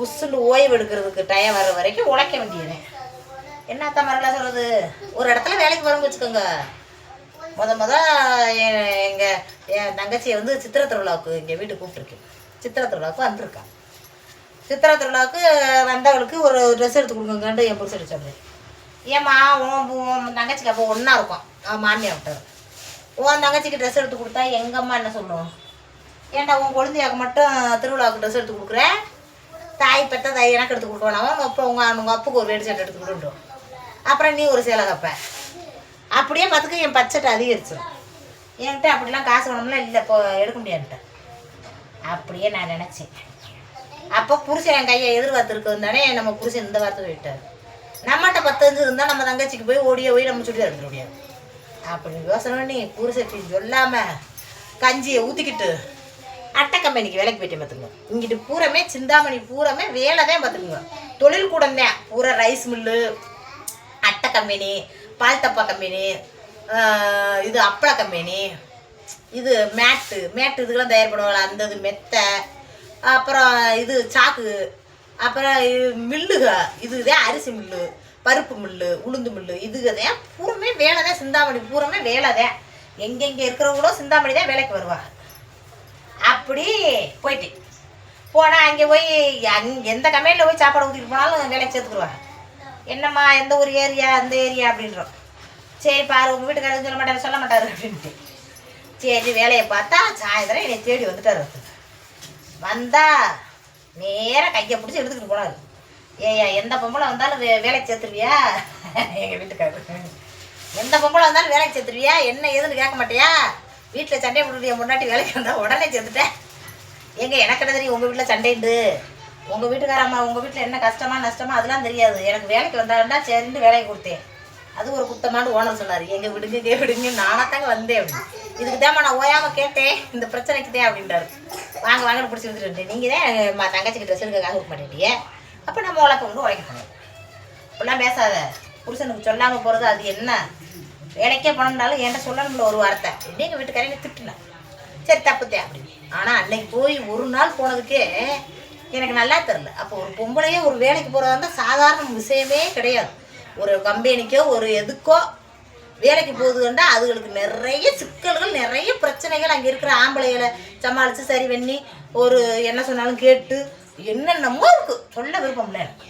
உசுண்டு ஓய்வு எடுக்கிறதுக்கு டைம் வர்ற வரைக்கும் உழைக்க வேண்டியதே. என்னத்த மாதிரிலாம் சொல்கிறது, ஒரு இடத்துல வேலைக்கு வரவங்க வச்சுக்கோங்க. என் தங்கச்சியை வந்து சித்திரை திருவிழாவுக்கு எங்கள் வீட்டுக்கு கூப்பிட்டுருக்கேன். சித்திரை திருவிழாவுக்கு வந்திருக்கான். சித்திரை திருவிழாவுக்கு வந்தவளுக்கு ஒரு ட்ரெஸ் எடுத்து கொடுங்கன்ட்டு என் புருஷன் சொல்கிறேன். ஏம்மா உன் தங்கச்சிக்கு அப்போ ஒன்றா இருக்கும், மாமியார் விட்டார். உன் தங்கச்சிக்கு ட்ரெஸ் எடுத்து கொடுத்தா எங்கள் அம்மா என்ன சொல்லுவோம், ஏன்டா உன் குழந்தையாக்கு மட்டும் திருவிழாவுக்கு ட்ரெஸ் எடுத்து கொடுக்குறேன், தாய் பெற்ற தாய் எனக்கு எடுத்து கொடுக்கணும், அப்போ உங்கள் அப்புக்கு ஒரு வேடி சட்டை எடுத்து கொடுத்துட்டோம், அப்புறம் நீ ஒரு சேலை கப்ப. அப்படியே பார்த்துக்க என் பட்ஜெட் அதிகரிச்சிடும். என்கிட்ட அப்படிலாம் காசு வேணும்லாம் இல்லை, இப்போ எடுக்க முடியாதுன்ட்டேன். அப்படியே நான் நினச்சேன். அப்போ புருஷன் என் கையை எதிர்பார்த்துருக்கிறது தானே நம்ம புருஷன் இந்த வார்த்தை போயிட்டார். நம்மகிட்ட 10 இருந்தால் நம்ம தங்கச்சிக்கு போய் போய் நம்ம சுடிதார் எடுத்துட முடியாது. அப்படி யோசனை பண்ணி புருஷத்தை சொல்லாமல் கஞ்சியை ஊற்றிக்கிட்டு அட்டை கம்பெனிக்கு வேலைக்கு போயிட்டேன் பார்த்துங்க. இங்கிட்டு பூரமே சிந்தாமணி பூரமே வேலை தான் பார்த்துக்குங்க. தொழில் கூடம் தான் பூரா. ரைஸ் மில்லு, அட்டை கம்பெனி, பால் தப்பா கம்பெனி, இது அப்பள கம்பெனி, இது மேட்டு இதுக்கெல்லாம் தயார் பண்ணுவாங்க. அந்த இது மெத்தை, அப்புறம் இது சாக்கு, அப்புறம் மில்லுக, இதுதான் அரிசி மில்லு, பருப்பு மில்லு, உளுந்து மில்லு, இதுதான் பூரமே வேலை தான். சிந்தாமணி பூரமே வேலை தான். எங்கெங்கே இருக்கிறவங்களோ சிந்தாமணி தான் வேலைக்கு வருவாங்க. அப்படி போயிட்டு போனால் அங்கே போய் எந்த கம்பெனியில் போய் சாப்பாடு ஊற்றிட்டு போனாலும் வேலைக்கு சேர்த்துக்குருவாங்க. என்னம்மா எந்த ஒரு ஏரியா அந்த ஏரியா அப்படின்றோம். சரி பாரு உங்கள் வீட்டுக்காரர் சொல்ல மாட்டார் அப்படின்ட்டு சரி வேலையை பார்த்தா சாயந்தரம் என்னை தேடி வந்துட்டார். வந்தா நேராக கையை பிடிச்சி எடுத்துக்கிட்டு போனார். ஏயா எந்த பொம்பளை வந்தாலும் வேலைக்கு சேர்த்துருவியா? எங்கள் வீட்டுக்காரரு எந்த பொம்பளை வந்தாலும் வேலைக்கு சேர்த்துருவியா? என்ன ஏதுன்னு கேட்க மாட்டியா? வீட்டில் சண்டை போட்டுருவியா? முன்னாடி வேலைக்கு வந்தால் உடனே சேர்த்துட்டேன். எனக்கு என்ன தெரியும் உங்கள் வீட்டில் சண்டைண்டு? உங்கள் வீட்டுக்காரம்மா உங்கள் வீட்டில் என்ன கஷ்டமா நஷ்டமா அதெல்லாம் தெரியாது. எனக்கு வேலைக்கு வந்தாருன்னா சரின்னு வேலைக்கு கொடுத்தேன். அது ஒரு குத்தமானு ஓனர் சொன்னார். எங்கே விடுங்க விடுங்க நானாத்தாங்க வந்தேன் அப்படின்னு. இதுக்கு தான் நான் ஓயாமல் கேட்டேன், இந்த பிரச்சனைக்கு தான் அப்படின்றாரு. வாங்க வாங்கன்னு பிடிச்சி வந்துட்டு நீங்கள் தான் தங்கச்சிக்கு ட்ரெஸ் எடுக்க காசு கொடுக்க மாட்டேங்கிட்டியே, அப்போ நம்ம உழைப்ப வந்து உழைக்க போனோம். இப்படிலாம் பேசாத. புருஷனுக்கு சொல்லாமல் போகிறது அது என்ன? வேலைக்கே போனோம்னாலும் என்கிட்ட சொல்லணும்ல ஒரு வார்த்தை. எங்கள் வீட்டுக்காரையும் திட்டுனேன், சரி தப்புத்தேன் அப்படின்னு. ஆனால் அன்னைக்கு போய் ஒரு நாள் போனதுக்கே எனக்கு நல்லா தெரில. அப்போ ஒரு பொம்பளையே ஒரு வேலைக்கு போகிறதா இருந்தால் சாதாரண விஷயமே கிடையாது. ஒரு கம்பெனிக்கோ ஒரு எதுக்கோ வேலைக்கு போகுதுன்னா அதுகளுக்கு நிறைய சிக்கல்கள் நிறைய பிரச்சனைகள். அங்கே இருக்கிற ஆம்பளைகளை சமாளித்து சரி பண்ணி ஒரு என்ன சொன்னாலும் கேட்டு என்னென்னமோ இருக்குது, சொல்ல விருப்பம் இல்லை எனக்கு.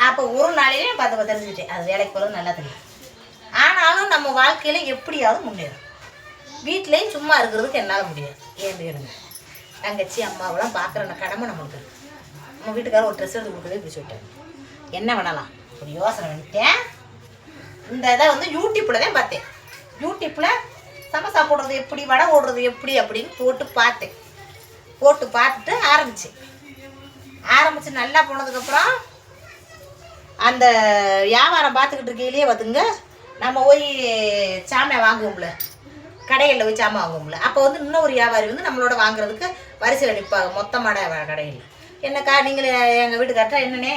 அப்போ ஒரு நாளையிலே பார்த்து தெரிஞ்சுக்கிட்டேன் அது வேலைக்கு போகிறது நல்லா தெரியும். ஆனாலும் நம்ம வாழ்க்கையில் எப்படியாவது முன்னேறும். வீட்லேயும் சும்மா இருக்கிறதுக்கு என்னால் முடியாது. ஏன் வேணுங்க தங்கச்சி அம்மாவெல்லாம் பார்க்குற கடமை நம்மளுக்கு. நம்ம வீட்டுக்காரர் ஒரு ட்ரெஸ் எடுத்து கொடுக்கவே பிடிச்சி விட்டாங்க. என்ன பண்ணலாம் ஒரு யோசனை பண்ணிட்டேன். இந்த இதை வந்து யூடியூப்பில் தான் பார்த்தேன். யூடியூப்பில் சமோசா போடுறது எப்படி, வடை ஓடுறது எப்படி அப்படின்னு போட்டு பார்த்தேன். போட்டு பார்த்துட்டு ஆரம்பித்து நல்லா போனதுக்கப்புறம் அந்த வியாபாரம் பார்த்துக்கிட்டு இருக்கையிலேயே பார்த்துங்க, நம்ம போய் சாமான் வாங்குவோம்ல, கடைகளில் போய் சாமான் வாங்குவோம்ல, அப்போ வந்து இன்னொரு வியாபாரி வந்து நம்மளோட வாங்குறதுக்கு வரிசையில் நிற்பாங்க மொத்தமான கடையில். என்னக்கா நீங்கள் எங்கள் வீட்டுக்கார்ட்ட என்னன்னே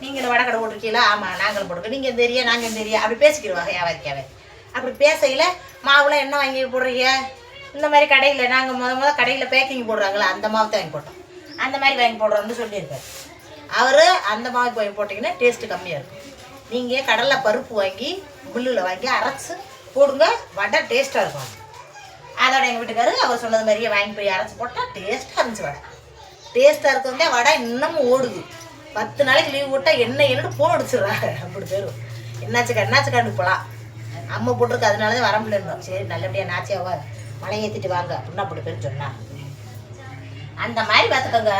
நீங்கள் வடை கடை போட்டிருக்கீங்களா? ஆமாம் நாங்களும் போட்டுருக்கோம். நீங்கள் தெரியா நாங்கள் தெரியா அப்படி பேசிக்கிடுவாங்க வியாபாரிக்காவே. அப்படி பேசையில் மாவுலாம் என்ன வாங்கி போடுறீங்க? இந்த மாதிரி கடையில் நாங்கள் முத கடையில் பேக்கிங் போடுறாங்களா அந்த மாவு தான் வாங்கி போட்டோம், அந்த மாதிரி வாங்கி போடுறோம்னு சொல்லியிருக்காரு அவர். அந்த மாவு வாங்கி போட்டிங்கன்னா டேஸ்ட்டு கம்மியாக இருக்கும். நீங்கள் கடலை பருப்பு வாங்கி மில்லில் வாங்கி அரைச்சி போடுங்க, வடை டேஸ்ட்டாக இருக்கும். அதோட எங்கள் வீட்டுக்காரு அவர் சொன்னது மாதிரியே வாங்கி போய் அரைச்சி போட்டால் டேஸ்ட்டாக இருந்துச்சு. வடை டேஸ்ட்டாக இருக்கிறதே வடை இன்னமும் ஓடுது. 10 நாளைக்கு லீவ் போட்டால் என்னன்னு ஃபோன் அடிச்சிடுறாங்க. அப்படி பேரும் என்னாச்சுக்காண்டு போகலாம் அம்மா போட்டிருக்கு, அதனால தான் வர முடியணும். சரி நல்லபடியாக நாச்சியாவா மழை ஏற்றிட்டு வாங்க அப்படின்னு அப்படி பேர் சொன்னா. அந்த மாதிரி பார்த்துக்கோங்க.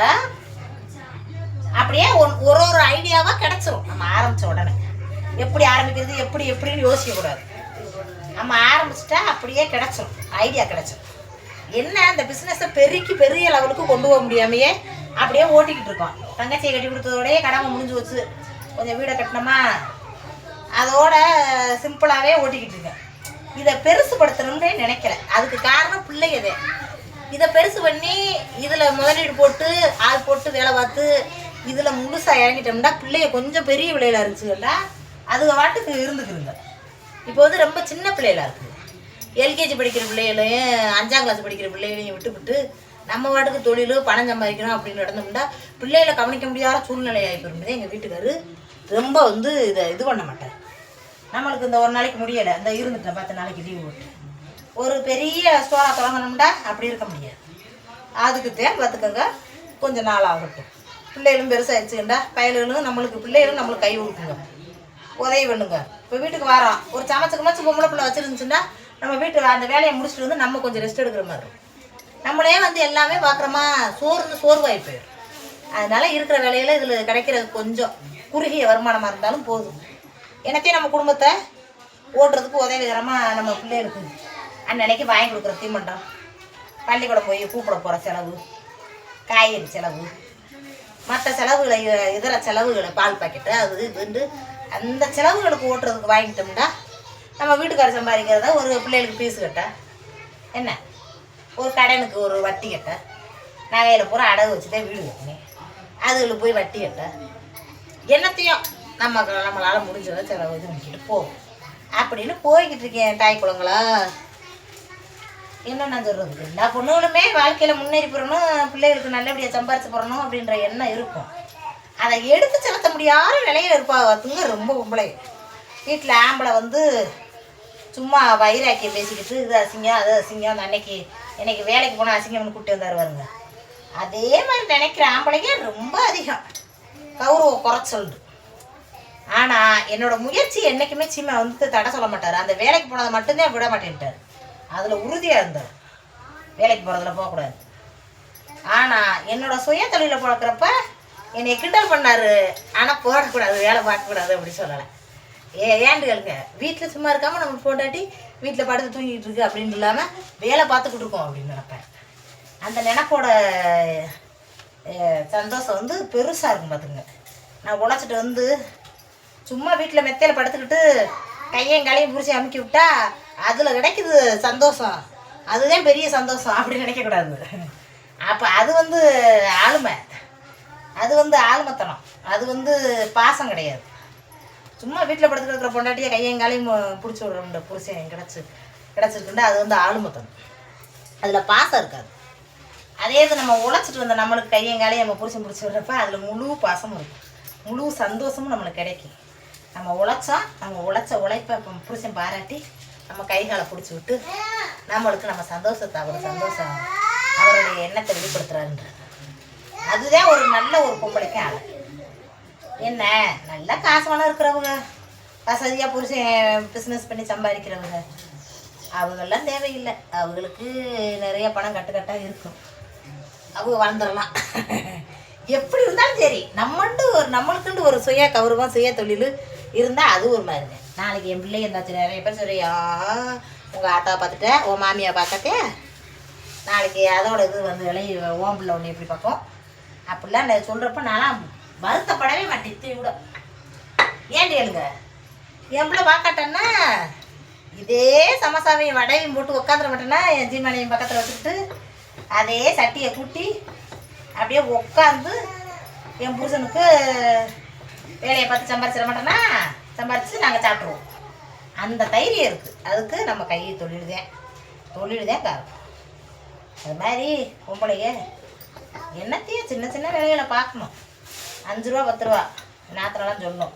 அப்படியே ஒரு ஐடியாவாக கிடச்சிரும். நம்ம ஆரம்பித்த உடனே எப்படி ஆரம்பிக்கிறது எப்படின்னு யோசிக்கக்கூடாது. நம்ம ஆரம்பிச்சிட்டா அப்படியே கிடச்சிரும், ஐடியா கிடச்சிரும். என்ன இந்த பிஸ்னஸை பெரிய லெவலுக்கு கொண்டு போக முடியாமையே அப்படியே ஓட்டிக்கிட்டு இருக்கோம். தங்கச்சியை கட்டி கொடுத்ததோடய கடமை முடிஞ்சு வச்சு கொஞ்சம் வீடை கட்டினோமா அதோட சிம்பிளாகவே ஓட்டிக்கிட்டு இருக்கேன். இதை பெருசுப்படுத்தணும்னே நினைக்கல. அதுக்கு காரணம் பிள்ளையதே. இதை பெருசு பண்ணி இதில் முதலீடு போட்டு ஆள் போட்டு வேலை பார்த்து இதில் முழுசாக இறங்கிட்டோம்னா பிள்ளைய கொஞ்சம் பெரிய விலையில் இருந்துச்சுன்னா அது வாட்டுக்கு இருந்துக்குதுங்க. இப்போ வந்து ரொம்ப சின்ன பிள்ளைகளாக இருக்குது. எல்கேஜி படிக்கிற பிள்ளைகளையும் 5ஆம் கிளாஸ் படிக்கிற பிள்ளைகளையும் விட்டுவிட்டு நம்ம வாட்டுக்கு தொழில் பணம் சம்பாதிக்கணும் அப்படின்னு நடந்தோம்னா பிள்ளைகளை கவனிக்க முடியாத சூழ்நிலை ஆகிப்போம். எங்கள் வீட்டுக்காரு ரொம்ப வந்து இது பண்ண மாட்டார். நம்மளுக்கு இந்த ஒரு நாளைக்கு முடியலை, இந்த இருந்துட்டேன் 10 நாளைக்கு லீவு போட்டு ஒரு பெரிய ஸ்டோராக தொடங்கணும்டா அப்படி இருக்க முடியாது. அதுக்கு தேவை பார்த்துக்கோங்க, கொஞ்சம் நாள் ஆகட்டும். பிள்ளைகளும் பெருசாகிடுச்சுண்டா பயல்களும் நம்மளுக்கு பிள்ளைகளும் நம்மளுக்கு கை கொடுக்குங்க, உதவி பண்ணுங்க. இப்போ வீட்டுக்கு வரோம், ஒரு சமைச்சு பொம்பளை பிள்ளை வச்சுருந்துச்சுன்னா நம்ம வீட்டு அந்த வேலையை முடிச்சுட்டு வந்து நம்ம கொஞ்சம் ரெஸ்ட் எடுக்கிற மாதிரி இருக்கும். நம்மளே வந்து எல்லாமே பார்க்குறோமா சோர்வாகி போயிடும். அதனால் இருக்கிற வேலையில் இதில் கிடைக்கிறது கொஞ்சம் குறுகிய வருமானமாக இருந்தாலும் போதும். எனக்கே நம்ம குடும்பத்தை ஓட்டுறதுக்கு உதவிகரமாக நம்ம பிள்ளைகளுக்கு அன்னன்னைக்கு வாங்கி கொடுக்குற தீமண்டம், பள்ளிக்கூடம் போய் கூப்பிட போகிற செலவு, காய்கறி செலவு, மற்ற செலவுகளை இதர செலவுகளை பால் பாக்கெட்டு அது இதுண்டு அந்த செலவுகளுக்கு ஓட்டுறதுக்கு வாங்கிட்டோம்னா நம்ம வீட்டுக்காரர் சம்பாதிக்கிறத ஒரு பிள்ளைகளுக்கு ஃபீஸ் கட்ட, என்ன ஒரு கடனுக்கு ஒரு வட்டி கட்ட, நகையில் பூரா அடகு வச்சு தான் வீடு கட்டினேன், அதுகளுக்கு போய் வட்டி கட்ட, என்னத்தையும் நம்மளால் முடிஞ்சதை செலவு இது பண்ணிக்கிட்டு போகும் அப்படின்னு போய்கிட்டு இருக்கேன். தாய் குளங்களா என்ன நான் சொல்கிறது, எல்லா பொண்ணுகளுமே வாழ்க்கையில் முன்னேறி போகிறணும், பிள்ளைகளுக்கு நல்லபடியாக சம்பாரிச்சு போடணும் அப்படின்ற எண்ணம் இருக்கும். அதை எடுத்து செலுத்த முடியாத நிலையில் இருப்பாங்க ரொம்ப பொம்பளை. வீட்டில் ஆம்பளை வந்து சும்மா வயிறாக்கிய பேசிக்கிட்டு இது அசிங்கம் அது அசிங்கம், என்னைக்கு வேலைக்கு போனால் அசிங்கம்னு கூப்பிட்டு வந்தார் வருங்க. அதே மாதிரி நினைக்கிற ஆம்பளைங்க ரொம்ப அதிகம், கௌரவ குறைச்சல். ஆனால் என்னோடய முயற்சி என்றைக்குமே சீமை வந்து தடை சொல்ல மாட்டார். அந்த வேலைக்கு போனதை மட்டும்தான் விட மாட்டேன்ட்டார். அதில் உறுதியாக இருந்தார், வேலைக்கு போகிறதுல போகக்கூடாது. ஆனால் என்னோடய சுய தொழிலில் பார்க்குறப்ப என்னை கிண்டல் பண்ணாரு. ஆனால் போடக்கூடாது, வேலை பார்க்கக்கூடாது அப்படி சொல்லலை. ஏன்னு கேளுங்க, வீட்டில் சும்மா இருக்காமல் நம்ம போட்டாட்டி வீட்டில் படுத்து தூங்கிட்டு இருக்கு அப்படின்னு இல்லாமல் வேலை பார்த்துக்கிட்டு இருக்கோம் அப்படின்னு நினைப்பேன். அந்த நினைப்போட சந்தோஷம் வந்து பெருசாக இருக்கும் பார்த்துங்க. நான் உழைச்சிட்டு வந்து சும்மா வீட்டில் மெத்தையில் படுத்துக்கிட்டு கையையும் காலையும் பிடிச்சி அமுக்கி விட்டா அதில் கிடைக்குது சந்தோஷம், அதுதான் பெரிய சந்தோஷம் அப்படின்னு நினைக்கக்கூடாது. அப்போ அது வந்து ஆளுமை, அது வந்து ஆளுமைத்தனம், அது வந்து பாசம் கிடையாது. சும்மா வீட்டில் படுத்துட்டு இருக்கிற பொண்டாட்டியை கையங்காலையும் பிடிச்சி விடுற புருஷன் கிடச்சிருக்குண்டா அது வந்து ஆளுமைத்தனம், அதில் பாசம் இருக்காது. அதே இது நம்ம உழைச்சிட்டு வந்த நம்மளுக்கு கையங்காலையும் நம்ம புருஷன் பிடிச்சி விடுறப்ப அதில் முழு பாசமும் இருக்கும், முழு சந்தோஷமும் நம்மளுக்கு கிடைக்கும். நம்ம உழைச்சோம், நம்ம உழைப்பை புருஷன் பாராட்டி நம்ம கைகாலை பிடிச்சி விட்டு நம்மளுக்கு நம்ம சந்தோஷத்தை அவருடைய எண்ணத்தை வெளிப்படுத்துறாருன்றது அதுதான் ஒரு நல்ல ஒரு பொம்பளைக்கு ஆளு. என்ன நல்லா காசு பணம் இருக்கிறவங்க, வசதியாக புருஷன் பிஸ்னஸ் பண்ணி சம்பாதிக்கிறவங்க, அவங்கெல்லாம் தேவையில்லை. அவங்களுக்கு நிறைய பணம் கட்டுக்கட்டாக இருக்கும், அவங்க வாழ்ந்துடலாம். எப்படி இருந்தாலும் சரி, நம்மளுக்குண்டு ஒரு சுய கௌரவம் சுய தொழில் இருந்தால் அது ஒரு மாதிரிங்க. நாளைக்கு என் பிள்ளை இருந்தாச்சு நிறைய பேர் சொல்றியா உங்கள் ஆத்தாவை பார்த்துட்ட உன் மாமியை பார்க்கத்தே, நாளைக்கு அதோட இது வந்து விளைய ஓம் பிள்ளை ஒன்று எப்படி பார்க்கும் அப்படிலாம் நான் சொல்கிறப்ப நான்லாம் வருத்தப்படவே மாட்டேன். கூட ஏன் கேளுங்க, என் பிள்ளை பார்க்காட்டேன்னா இதே சமசாவையும் வடையும் போட்டு உட்காந்துட மாட்டேன்னா என் ஜீமானையும் பக்கத்தில் வச்சுக்கிட்டு அதே சட்டியை கூட்டி அப்படியே உட்காந்து என் புருஷனுக்கு வேலையை பார்த்து சம்பாரிச்சிட மாட்டேன்னா சம்பாரித்து நாங்கள் சாப்பிட்ருவோம். அந்த தைரியம் இருக்குது, அதுக்கு நம்ம கை தொழில்தான் காரணம். அது மாதிரி பொம்பளைங்க என்னத்தையும் சின்ன சின்ன வேலைகளை பார்க்கணும். 5 ரூபா 10 ரூபா நாத்திரலாம் சொல்லணும்.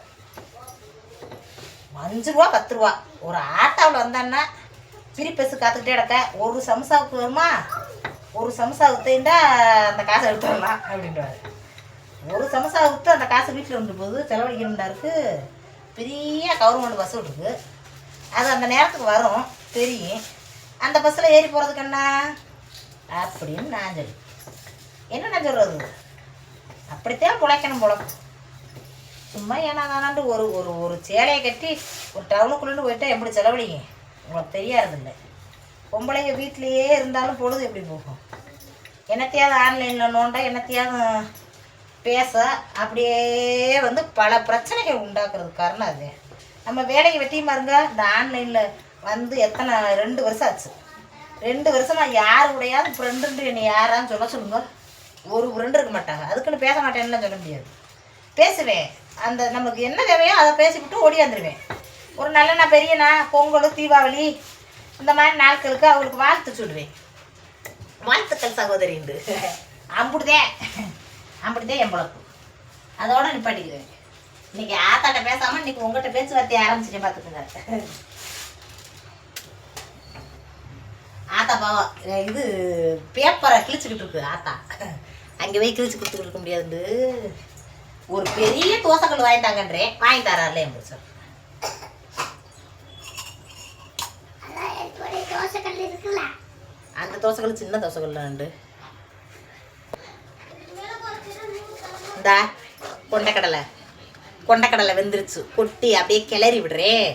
5 ரூபா 10 ரூபா ஒரு ஆட்டோவில் வந்தான்னா பிரிப்பெசு காத்துக்கிட்டே கிடக்க ஒரு சம்சாவுக்கு வருமா, ஒரு சமோசா விற்றா அந்த காசை எடுத்துடலாம் அப்படின்றாரு. ஒரு சமோசா விற்று அந்த காசு வீட்டில் வந்து போது செலவழிக்கணும்டா இருக்குது. பெரிய கவர்மெண்ட் பஸ்ஸு இருக்குது, அது அந்த நேரத்துக்கு வரும் தெரியும். அந்த பஸ்ஸில் ஏறி போகிறதுக்கு என்ன அப்படின்னு நான் சொல்லி என்ன நான் சொல்கிறது, அப்படித்தான் பிழைக்கணும் போல. சும்மா ஏன்னா தானாண்டு ஒரு ஒரு ஒரு சேலையை கட்டி ஒரு டவுனுக்குள்ளேருந்து போயிட்டா எப்படி செலவழிங்க உங்களுக்கு தெரியாறதில்லை. பொம்பளைங்க வீட்லேயே இருந்தாலும் பொழுது எப்படி போகும், என்னத்தையாவது ஆன்லைனில் நோண்டா என்னத்தையாவது பேச அப்படியே வந்து பல பிரச்சனைகள் உண்டாக்குறதுக்கு காரணம் அது. நம்ம வேலையை வெட்டியுமா இருங்க, இந்த ஆன்லைனில் வந்து 2 வருஷம் ஆச்சு. 2 வருஷமாக யாருடையாவது ஃப்ரெண்டுன்ட்டு என்னை யாரான்னு சொல்லுங்க, ஒரு ஃப்ரெண்டு இருக்க மாட்டாங்க. அதுக்குன்னு பேச மாட்டேன்னு சொல்ல முடியாது, பேசுவேன். அந்த நமக்கு என்ன தேவையோ அதை பேசிவிட்டு ஓடியாந்துருவேன். ஒரு நல்ல பெரியனா பொங்கல் தீபாவளி இந்த மாதிரி நாட்களுக்கு அவங்களுக்கு வாழ்த்து சொல்லுவேன், வாழ்த்துக்கள் சகோதரிண்டு. அப்படிதான் என் பழப்பு. அதோட நிப்பாட்டிக்குவேன். இன்னைக்கு ஆத்தாட்ட பேசாமல் இன்னைக்கு உங்கள்கிட்ட பேச்சுவார்த்தையை ஆரம்பிச்சுட்டேன் பார்த்துக்குங்க. ஆத்தா பாவம் இது பேப்பரை கிழிச்சுக்கிட்டு இருக்கு. ஆத்தா அங்கே போய் கிழிச்சு கொடுத்துக்கிட்டு இருக்க முடியாது, ஒரு பெரிய தோசைக்கல் வாங்கிட்டாங்கன்றேன், வாங்கி தராருல என் சார். அந்த தோசைக்கல் சின்ன தோசைக்கல் உண்டு. இந்த கொண்டைக்கடலை வெந்துருச்சு, கொட்டி அப்படியே கிளறி விடுறேன்.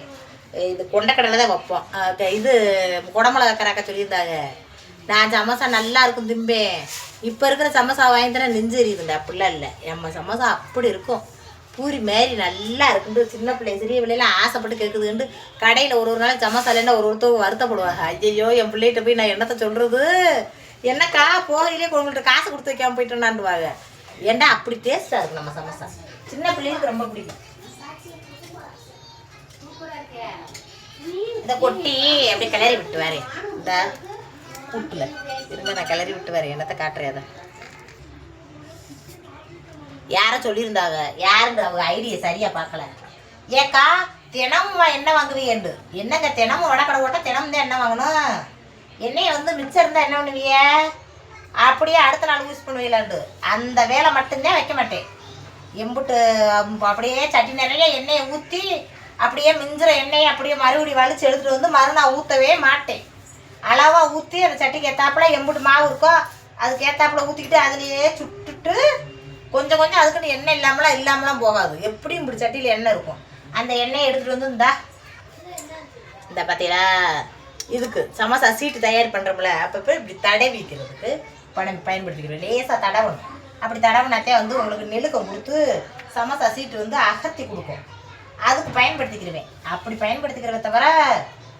இது கொண்டைக்கடலை தான் வைப்போம். இது குடமிளகா கராக்க சொல்லியிருந்தாங்க. நான் சமோசா நல்லா இருக்கும் திம்பேன். இப்போ இருக்கிற சமோசா வாங்கி தானே நெஞ்சு எரியுதுங்க, அப்படிலாம் இல்லை. நம்ம சமோசா அப்படி இருக்கும், பூரி மாரி நல்லா இருக்குண்டு. சின்ன பிள்ளை சிறிய பிள்ளைலாம் ஆசைப்பட்டு கேட்குதுண்டு. கடையில் ஒரு நாள் சமோசா இல்லைன்னா ஒருத்தவங்க வருத்தப்படுவாங்க. ஐயோ என் பிள்ளைகிட்ட போய் நான் என்னத்தை சொல்கிறது, என்னக்கா போகையிலே உங்கள்கிட்ட காசு கொடுத்து வைக்காமல் போயிட்டோன்னான்டுவாங்க. ஏன்னா அப்படி டேஸ்ட்டாக இருக்கும் நம்ம சமோசா. சின்ன பிள்ளைங்களுக்கு ரொம்ப பிடிக்கும். இந்த கொட்டி அப்படியே கிளறி விட்டு வரேன். இந்த கூட்டில் இருந்து நான் கிளறி விட்டு வரேன். என்னத்தை காட்டுறேன் அதை யாரை சொல்லியிருந்தாங்க, யாருங்க அவங்க ஐடியை சரியாக பார்க்கல. ஏக்கா தினமும் என்ன வாங்குவீங்கண்டு, என்னங்க தினமும் வடக்கடை ஓட்ட தினமும் தான் என்ன வாங்கணும், எண்ணெயை வந்து மிச்சம் இருந்தால் என்ன பண்ணுவீங்க, அப்படியே அடுத்த நாள் யூஸ் பண்ணுவீங்களாண்டு. அந்த வேலை மட்டும்தான் வைக்க மாட்டேன். எம்புட்டு அப்படியே சட்டி நிறைய எண்ணெயை ஊற்றி அப்படியே மிஞ்சுற எண்ணெயை அப்படியே மறுபடி வலிச்சு எடுத்துகிட்டு வந்து மறுநாள் ஊற்றவே மாட்டேன். அளவாக ஊற்றி அந்த சட்டிக்கு ஏற்றாப்புல எம்புட்டு மாவு இருக்கோ அதுக்கு ஏற்றாப்புல ஊற்றிக்கிட்டு அதுலேயே சுட்டுட்டு கொஞ்சம் கொஞ்சம் அதுக்குன்னு எண்ணெய் இல்லாமலாம் போகாது. எப்படியும் இப்படி சட்டியில் எண்ணெய் இருக்கும். அந்த எண்ணெயை எடுத்துகிட்டு வந்து இந்த பார்த்தீங்களா இதுக்கு சமோசா சீட்டு தயார் பண்ணுறோம்ல, அப்பப்போ இப்படி தடவிக்கிறதுக்கு பயன்படுத்திக்கிறோம். லேசாக தடவணும். அப்படி தடவினாத்தே வந்து உங்களுக்கு நெலுக்க கொடுத்து சமோசா சீட்டு வந்து அகத்தி கொடுக்கும். அதுக்கு பயன்படுத்திக்கிடுவேன். அப்படி பயன்படுத்திக்கிறத தவிர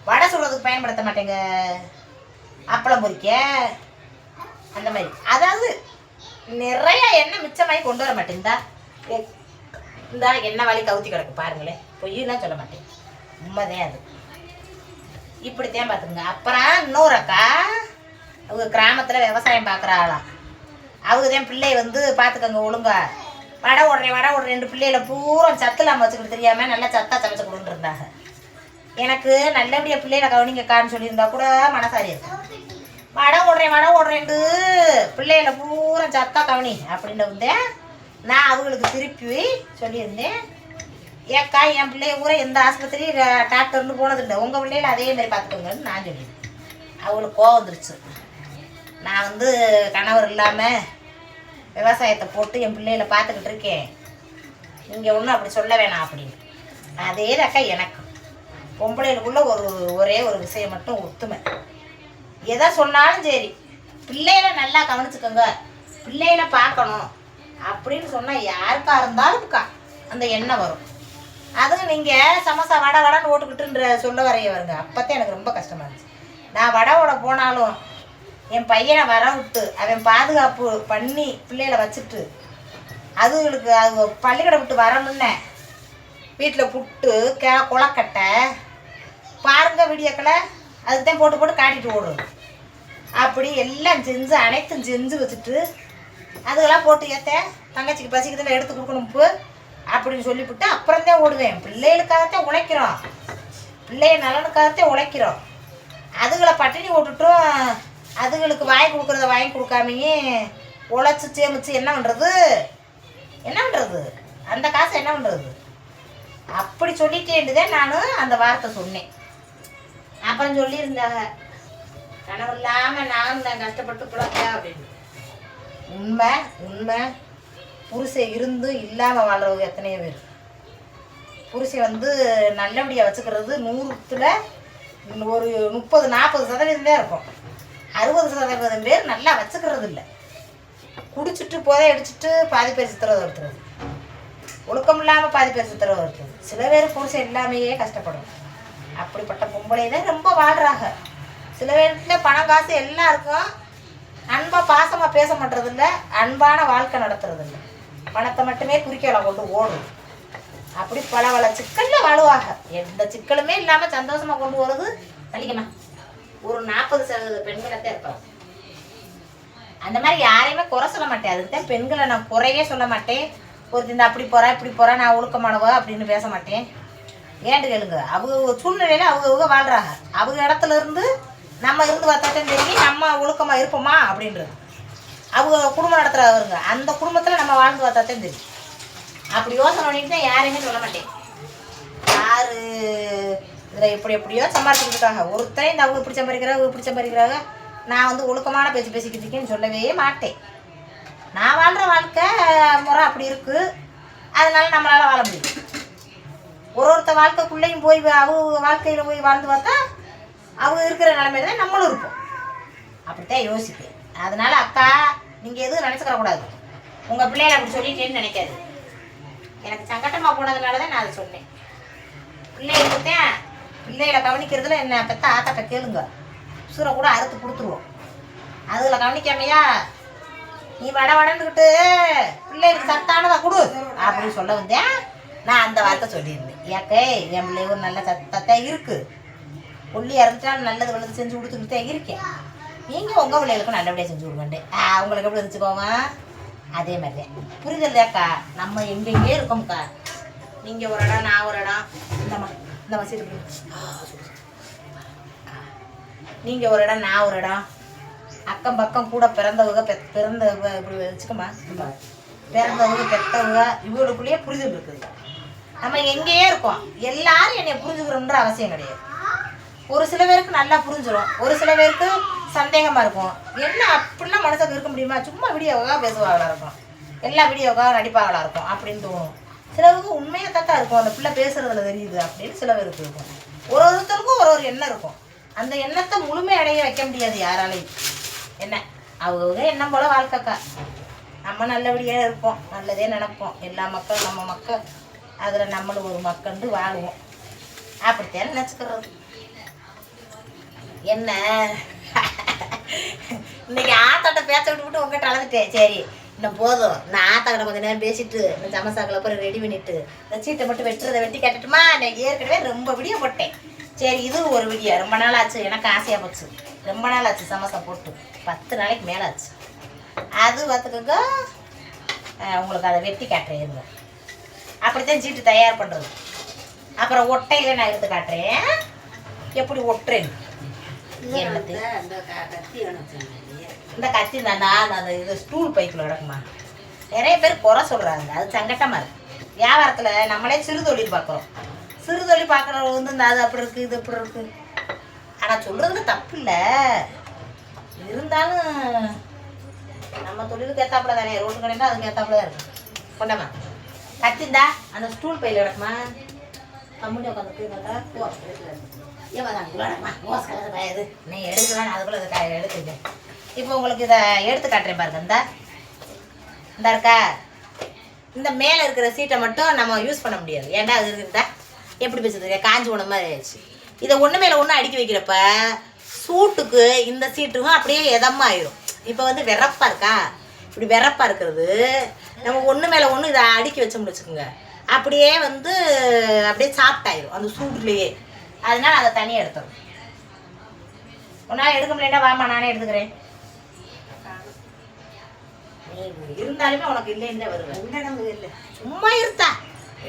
வடை சுடுறதுக்கு பயன்படுத்த மாட்டேங்க. அப்பளம் பொரிக்க அந்த மாதிரி. அதாவது நிறைய எண்ணெய் மிச்சமாகி கொண்டு வர மாட்டேன். இந்த எண்ணெய் வலி கவுத்தி கிடக்கு பாருங்களேன். பொய்யெல்லாம் சொல்ல மாட்டேன், உண்மைதான் அது. இப்படித்தான் பார்த்துங்க. அப்புறம் இன்னொரு அக்கா, அவங்க கிராமத்தில் விவசாயம் பார்க்குறாங்களாம். அவங்க தான் பிள்ளை வந்து பார்த்துக்கங்க ஒழுங்கா வடை ஓடுறேன் 2 பிள்ளைகளை பூரா சத்துலாம் வச்சுக்கிட்டு தெரியாமல் நல்லா சத்தா சமைச்சு கொடுன்னு இருந்தாங்க. எனக்கு நல்லபடியாக பிள்ளைகளை கவனிங்கக்கான்னு சொல்லியிருந்தா கூட மனசாரி இருக்கும். வடை ஓடுறேன்ட்டு பிள்ளைகளை பூரா சத்தா கவனி அப்படின்னு வந்தேன். நான் அவங்களுக்கு திருப்பி சொல்லியிருந்தேன், ஏக்கா என் பிள்ளைய பூரா எந்த ஆஸ்பத்திரி டாக்டர்னு போனதில்லை, உங்கள் பிள்ளைகளை அதே மாதிரி பார்த்துக்கோங்கன்னு நான் சொல்லியிருந்தேன். அவங்களுக்கு கோவம் வந்துருச்சு. நான் வந்து கணவர் இல்லாமல் விவசாயத்தை போட்டு என் பிள்ளைகளை பார்த்துக்கிட்டு இருக்கேன், நீங்கள் ஒன்றும் அப்படி சொல்ல வேணாம் அப்படின்னு. அதே அக்கா எனக்கு பொம்பளைகளுக்குள்ள ஒரே ஒரு விஷயம் மட்டும் ஒத்துமை. எதை சொன்னாலும் சரி பிள்ளைகளை நல்லா கவனிச்சுக்கோங்க, பிள்ளைகளை பார்க்கணும் அப்படின்னு சொன்னால் யாருக்கா இருந்தாலும்க்கா அந்த எண்ணம் வரும். அதுவும் நீங்கள் சமோசா வடைன்னு ஓட்டுக்கிட்டுன்ற சொல்ல வரைய வருங்க. அப்போத்தான் எனக்கு ரொம்ப கஷ்டமாக இருந்துச்சு. நான் வடை போனாலும் என் பையனை வர விட்டு அவன் பாதுகாப்பு பண்ணி பிள்ளைகளை வச்சுட்டு அதுகளுக்கு அது பள்ளிக்கூடம் விட்டு வரணுன்னே வீட்டில் புட்டு கொலக்கட்டை பாருங்க வீடியோக்களை அதுக்கு தான் போட்டு காட்டிட்டு ஓடுறது. அப்படி எல்லாம் செஞ்சு அனைத்தும் செஞ்சு வச்சுட்டு அதுக்கெல்லாம் போட்டு ஏற்ற தங்கச்சிக்கு பசிக்குதுன்னு எடுத்து கொடுக்கணும் உப்பு அப்படின்னு சொல்லிவிட்டு அப்புறம் தான் ஓடுவேன். பிள்ளைகளுக்காகத்தான் உழைக்கிறோம், பிள்ளைய நலனுக்காகத்தான் உழைக்கிறோம். அதுகளை பட்டினி ஓட்டுட்டும் அதுகளுக்கு வாங்கி கொடுக்குறத வாங்கி கொடுக்காமையே உழைச்சி சேமிச்சு என்ன பண்ணுறது அந்த காசை என்ன பண்ணுறது? அப்படி சொல்லிட்டேன்ட்டுதான் நான் அந்த வார்த்தை சொன்னேன். அப்புறம் சொல்லியிருந்தாங்க, கனவு இல்லாமல் நான் தான் கஷ்டப்பட்டு பிழைக்க அப்படின்னு. உண்மை புருஷன் இருந்து இல்லாமல் வாழ்றவங்க எத்தனையோ பேர். புருஷன் வந்து நல்லபடியாக வச்சுக்கிறது 100ல் ஒரு 30-40% தான் இருக்கும். 60% பேர் நல்லா வச்சுக்கிறது இல்லை. குடிச்சிட்டு அடிச்சுட்டு பாதி பேர் சித்திரவதை வருத்துறது, ஒழுக்கம் இல்லாமல் பாதி பேர் சித்திரவதை வருத்துறது. சில பேர் புருஷன் இல்லாமையே கஷ்டப்படும். அப்படிப்பட்ட பொம்பளை தான் ரொம்ப வாழ்கிறாங்க. சில பேர்ல பணம் காசு எல்லாம் இருக்கும், அன்பாக பாசமாக பேச மாட்டறதில்ல, அன்பான வாழ்க்கை நடத்துறதில்ல, பணத்தை மட்டுமே குறிக்கோளை கொண்டு ஓடும். அப்படி பல சிக்கலில் வாழுவாங்க. எந்த சிக்கலுமே இல்லாமல் சந்தோஷமாக கொண்டு போகிறது தள்ளிக்கமா ஒரு 40% பெண்களைத்தான் இருப்பாங்க. அந்த மாதிரி யாரையுமே குறை சொல்ல மாட்டேன். அதுக்கு தான் பெண்களை நான் குறையே சொல்ல மாட்டேன். ஒருத்தி இந்த அப்படி போகிறா இப்படி போகிறா நான் ஒழுக்கமானவா அப்படின்னு பேச மாட்டேன். ஏன்ட்டு கேளுங்க, அவங்க சூழ்நிலையில் அவங்க வாழ்கிறாங்க. அவங்க இடத்துல இருந்து நம்ம இருந்து பார்த்தாட்டும் தெரியும் நம்ம ஒழுக்கமாக இருப்போமா அப்படின்றது. அவங்க குடும்பம் நடத்துகிறவருங்க, அந்த குடும்பத்தில் நம்ம வாழ்ந்து பார்த்தாத்தான் தெரியும். அப்படி யோசனை பண்ணிட்டு தான் யாரையுமே சொல்ல மாட்டேன். யார் இதில் எப்படியோ சம்பாதிச்சுட்டு இருக்காங்க. ஒருத்தரையும் இந்த அவங்க இப்படி சம்பாதிக்கிறாங்க நான் வந்து ஒழுக்கமான பேச்சு பேசிக்கிட்டு இருக்கேன்னு சொல்லவே மாட்டேன். நான் வாழ்கிற வாழ்க்கை முறை அப்படி இருக்குது, அதனால நம்மளால் வாழ முடியும். ஒருத்த வாழ்க்கைக்குள்ளேயும் போய் அவங்க வாழ்க்கையில் போய் வாழ்ந்து பார்த்தா அவங்க இருக்கிற நிலைமையில தான் நம்மளும் இருப்போம். அப்படித்தான் யோசிப்பேன். அதனால அக்கா நீங்கள் எதுவும் நினச்சிக்கிறக்கூடாது. உங்கள் பிள்ளைகளை அப்படி சொல்லிட்டேன்னு நினைக்காது. எனக்கு சங்கட்டமாக போனதுனால தான் நான் அதை சொன்னேன். பிள்ளைகளை கவனிக்கிறதுல என்ன பெற்ற ஆத்தாட்ட கேளுங்க, சூரை கூட அறுத்து கொடுத்துருவோம். அதில் கவனிக்காமையா நீ வடன்னுக்கிட்டு பிள்ளைகளுக்கு சத்தானதா கொடு அப்படின்னு சொல்ல வந்தேன். நான் அந்த வார்த்தை சொல்லியிருந்தேன். ஏக்கே என் பிள்ளை ஒரு நல்ல சத்தான் இருக்குது, ஒல்லியாக இருந்துட்டாலும் நல்லது வளர்ந்து செஞ்சு கொடுத்துக்கிட்டு தான் இருக்கேன், நீங்கள் உங்கள் பிள்ளைகளுக்கும் நல்லபடியாக செஞ்சு கொடுக்கண்டே அவங்களுக்கு எப்படி இருந்துச்சுக்கோங்க. அதே மாதிரி புரிதல்லையாக்கா, நம்ம எங்கெங்கே இருக்கோம்க்கா. நீங்கள் ஒரு இடம் நான் ஒரு இடம், இந்த மசீது நீங்கள் ஒரு இடம் நான் ஒரு இடம், அக்கம் பக்கம் கூட பிறந்தவங்க இப்படி வச்சுக்கோமா, பிறந்தவங்க பெற்றவங்க இவங்களுக்குள்ளேயே புரிதல் இருக்குது. நம்ம எங்கேயே இருக்கோம், எல்லாரும் என்னை புரிஞ்சுக்கிறோன்ற அவசியம் கிடையாது. ஒரு சில பேருக்கு நல்லா புரிஞ்சிடும், ஒரு சில பேருக்கு சந்தேகமாக இருக்கும். என்ன அப்படிலாம் மனசுக்கு இருக்க முடியுமா, சும்மா வீடியோவாக பேசுவாங்களா இருக்கும். எல்லா வீடியோக்காக நடிப்பாங்களா இருக்கும் அப்படின்னு தோணும். சிலருக்கு உண்மையாக தான் இருக்கும், அந்த பிள்ளை பேசுறதுல தெரியுது அப்படின்னு சில பேருக்கு இருக்கும். ஒரு ஒருத்தருக்கும் ஒரு ஒரு எண்ணம் இருக்கும். அந்த எண்ணத்தை முழுமையடைய வைக்க முடியாது யாராலையும். என்ன அவங்க எண்ணம் போல வாழ்க்கைக்கா. நம்ம நல்லபடியாக இருப்போம், நல்லதே நினைப்போம். எல்லா மக்களும் நம்ம மக்கள், அதில் நம்மளும் ஒரு மக்கண்டு வாழுவோம். அப்படித்தான் நினச்சிக்கிறது. என்ன இன்னைக்கு ஆத்தாட்ட பேச்ச விட்டு உங்ககிட்ட அழுதுட்டேன். சரி இன்னும் போதும், நான் ஆத்தாக்கிட்ட கொஞ்சம் நேரம் பேசிட்டு இந்த சமசாக்கில் அப்புறம் ரெடி பண்ணிட்டு இந்த சீட்டை மட்டும் வெட்டுறதை வெட்டி கேட்டுட்டுமா. நான் ஏற்கனவே ரொம்ப வீடியோ போட்டேன். சரி இது ஒரு வீடியோ ரொம்ப நாள் ஆச்சு, எனக்கு ஆசையாக போச்சு. ரொம்ப நாள் ஆச்சு சமோசா போட்டு, 10 நாளைக்கு மேலே ஆச்சு. அது பார்த்துக்கோங்க, உங்களுக்கு அதை வெட்டி காட்டுறேன் இருங்க. அப்படித்தான் சீட்டு தயார் பண்ணுறது. அப்புறம் ஒட்டையில நான் எடுத்து காட்டுறேன் எப்படி ஒட்டுறேன்னு. இந்த கத்தி தாண்டா அந்த இது ஸ்டூல் பைக்கில் கிடக்குமா. நிறைய பேர் குறை சொல்கிறாங்க, அது சங்கட்டமாக இருக்குது. வியாபாரத்தில் நம்மளே சிறு தொழில் பார்க்குறோம். சிறு தொழில் பார்க்குறவங்க வந்து இந்த அது அப்படி இருக்குது, இது அப்படி இருக்குது. ஆனால் சொல்கிறதுல தப்பு இல்லை, இருந்தாலும் நம்ம தொழிலுக்கு ஏற்றாப்புல தானே. ரோட்டு கடைன்னா அதுக்கு ஏற்றாப்புல தான் இருக்கும். கொண்டாமா கத்திந்தா அந்த ஸ்டூல் பையில் கிடக்குமா. கம்முனி உட்காந்து இது நீ எடுக்கலாம், அதுக்குள்ள இதை எடுத்துக்கேன். இப்போ உங்களுக்கு இதை எடுத்து காட்டுறேன் பாருங்க. இந்த இருக்கா, இந்த மேலே இருக்கிற சீட்டை மட்டும் நம்ம யூஸ் பண்ண முடியாது. ஏன்டா அது இருந்தா எப்படி பேசுறது, காஞ்சி போன மாதிரி ஆயிடுச்சு. இதை ஒன்று மேலே ஒன்று அடுக்கி வைக்கிறப்ப சூட்டுக்கு இந்த சீட்டுக்கும் அப்படியே எதமாயிரும். இப்போ வந்து வெறப்பாக இருக்கா, இப்படி வெறப்பாக இருக்கிறது நம்ம ஒன்று மேலே ஒன்று இதை அடுக்கி வச்சோம்னு வச்சுக்கோங்க, அப்படியே வந்து அப்படியே சாப்பிட்டாயிரும் அந்த சூட்லேயே. அதனால அதை தனியாக எடுத்துடும். உன்னால் எடுக்க முடியலன்னா வாமா நானே எடுத்துக்கிறேன். இருந்தாலுமே உனக்கு இல்லைன்னு வருவேன். இல்லை சும்மா இருத்தா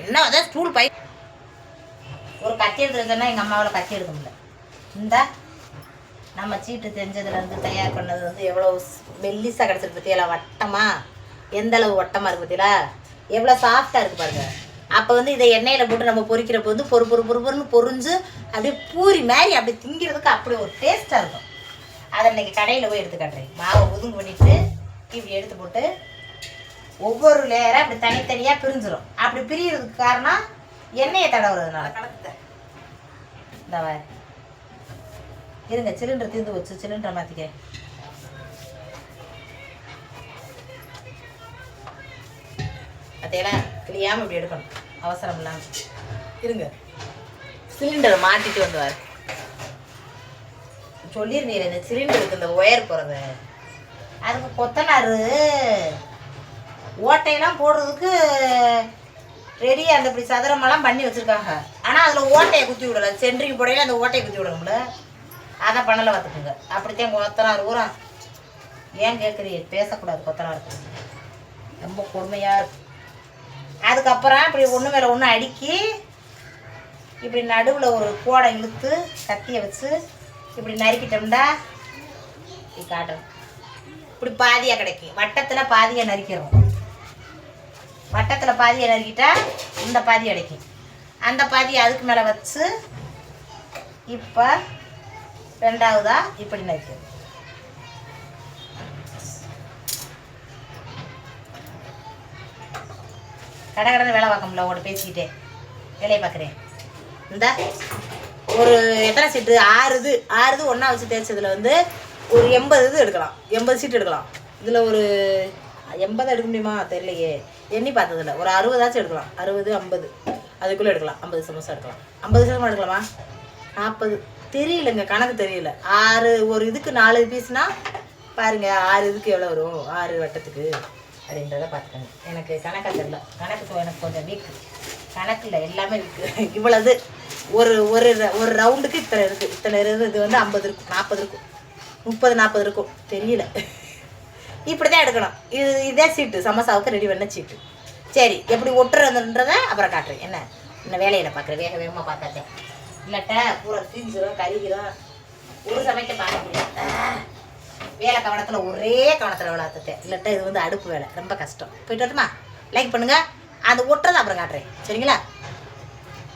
என்ன அதான் ஸ்டூல் பை. ஒரு கத்தி எடுத்துருக்கேன்னா எங்கள் அம்மாவில் கத்தி எடுக்க முடியல. இந்த நம்ம சீட்டு தெரிஞ்சதுலேருந்து தயார் பண்ணது வந்து எவ்வளோ மெல்லிஸாக கிடச்சிருக்கு பற்றியலா, வட்டமாக எந்த அளவு வட்டமாக இருக்குது பற்றியலா, எவ்வளோ சாஃப்டாக இருக்குது பாருங்க. அப்போ வந்து இதை எண்ணெயில் போட்டு நம்ம பொரிக்கிறப்போ வந்து பொறுன்னு பொரிஞ்சு அப்படியே பூரி மாதிரி அப்படி திங்கிறதுக்கு அப்படி ஒரு டேஸ்ட்டாக இருக்கும். அதை இன்றைக்கி கடையில் போய் எடுத்து காட்டுறேன். மாவை ஒதுங்கு பண்ணிவிட்டு இப்படி எடுத்து போட்டு ஒவ்வொரு லேயராக அப்படி தனித்தனியாக பிரிஞ்சிடும். அப்படி பிரியறதுக்கு காரணம் எண்ணெயை தடவுறதுனால. இந்த இருங்க, சிலிண்டர் தீர்ந்து வச்சு சிலிண்டரை மாற்றிக்கிறேன். அதையெல்லாம் கிளியாமல் இப்படி எடுக்கணும், அவசரம் இல்லாமல். இருங்க, சிலிண்டரை மாட்டிட்டு வந்துவார். சொல்லியிருந்தீங்க இந்த சிலிண்டருக்கு இந்த ஒயர் போகிறது, அதுக்கு கொத்தனார் ஓட்டையெல்லாம் போடுறதுக்கு ரெடியாக அந்த இப்படி சதுரமெல்லாம் பண்ணி வச்சுருக்காங்க. ஆனால் அதில் ஓட்டையை குத்தி விடலை, சென்ட்ரிங் போடையில அந்த ஓட்டையை குத்தி விடணும்ல, அதை பண்ணலை பார்த்துக்குங்க. அப்படித்தான் கொத்தனார் ஊரா. ஏன் கேட்குறீங்க, பேசக்கூடாது கொத்தனாருக்கு, ரொம்ப கொடுமையாக இருக்கும். அதுக்கப்புறம் இப்படி ஒன்று மேலே ஒன்று அடுக்கி இப்படி நடுவில் ஒரு கோடை இழுத்து கத்தியை வச்சு இப்படி நறுக்கிட்டோம்டா இப்படி காட்டணும். இப்படி பாதியாக கிடைக்கும். வட்டத்தில் பாதியை நறுக்கிறோம். வட்டத்தில் பாதியை நறுக்கிட்டா இந்த பாதி கிடைக்கும். அந்த பாதியை அதுக்கு மேலே வச்சு இப்போ ரெண்டாவதாக இப்படி நறுக்கிறோம். கடை வேலை பார்க்க முடியல, உங்கள்கிட்ட பேசிக்கிட்டே வேலையை பார்க்குறேன். இந்த ஒரு எத்தனை சீட்டு, 6 இது ஒன்றா வச்சு தேய்ச்சதில் வந்து ஒரு 80 இது எடுக்கலாம், 80 சீட்டு எடுக்கலாம். இதில் ஒரு 80 எடுக்க முடியுமா தெரியலையே, எண்ணி பார்த்ததில்ல. ஒரு 60ஆச்சும் எடுக்கலாம், 60 50 அதுக்குள்ளே எடுக்கலாம். 50 சமோசா எடுக்கலாம். 50 சமோசா எடுக்கலாமா, 40 தெரியலங்க, கணக்கு தெரியல. 6 ஒரு இதுக்கு 4 பீஸ்னால் பாருங்கள், 6 இதுக்கு எவ்வளோ வரும், 6 வட்டத்துக்கு அப்படின்றத பார்த்துக்கோங்க. எனக்கு கணக்காக தெரியல, கணக்கு எனக்கு கொஞ்சம் வீக்கு, கணக்கில் எல்லாமே இருக்குது. இவ்வளவு ஒரு ஒரு ஒரு ரவுண்டுக்கு இத்தனை இருக்குது, இத்தனை இருக்குது. இது வந்து 50 இருக்கும், 40 இருக்கும், 30 40 இருக்கும், தெரியல. இப்படி தான் எடுக்கணும். இதே சீட்டு சமோசாவுக்கு ரெடி பண்ண சீட்டு. சரி, எப்படி ஒட்டுறதுன்றதை அப்புறம் காட்டுறேன். என்ன இன்னும் வேலையில் பார்க்குறேன், வேகமாக பார்த்தாட்டேன். இல்லாட்ட பூரா தீஞ்சிடும், கறிக்கிறோம், ஒரு சமைக்க பார்க்க முடியாது. வேலை கவனத்தில் ஒரே கவனத்தில் விளாத்துட்டேன். இல்லாட்டா இது வந்து அடுப்பு வேலை, ரொம்ப கஷ்டம். போயிட்டு வரட்டுமா? லைக் பண்ணுங்கள், அது ஒட்டுறதை அப்புறம் காட்டுறேன். சரிங்களா?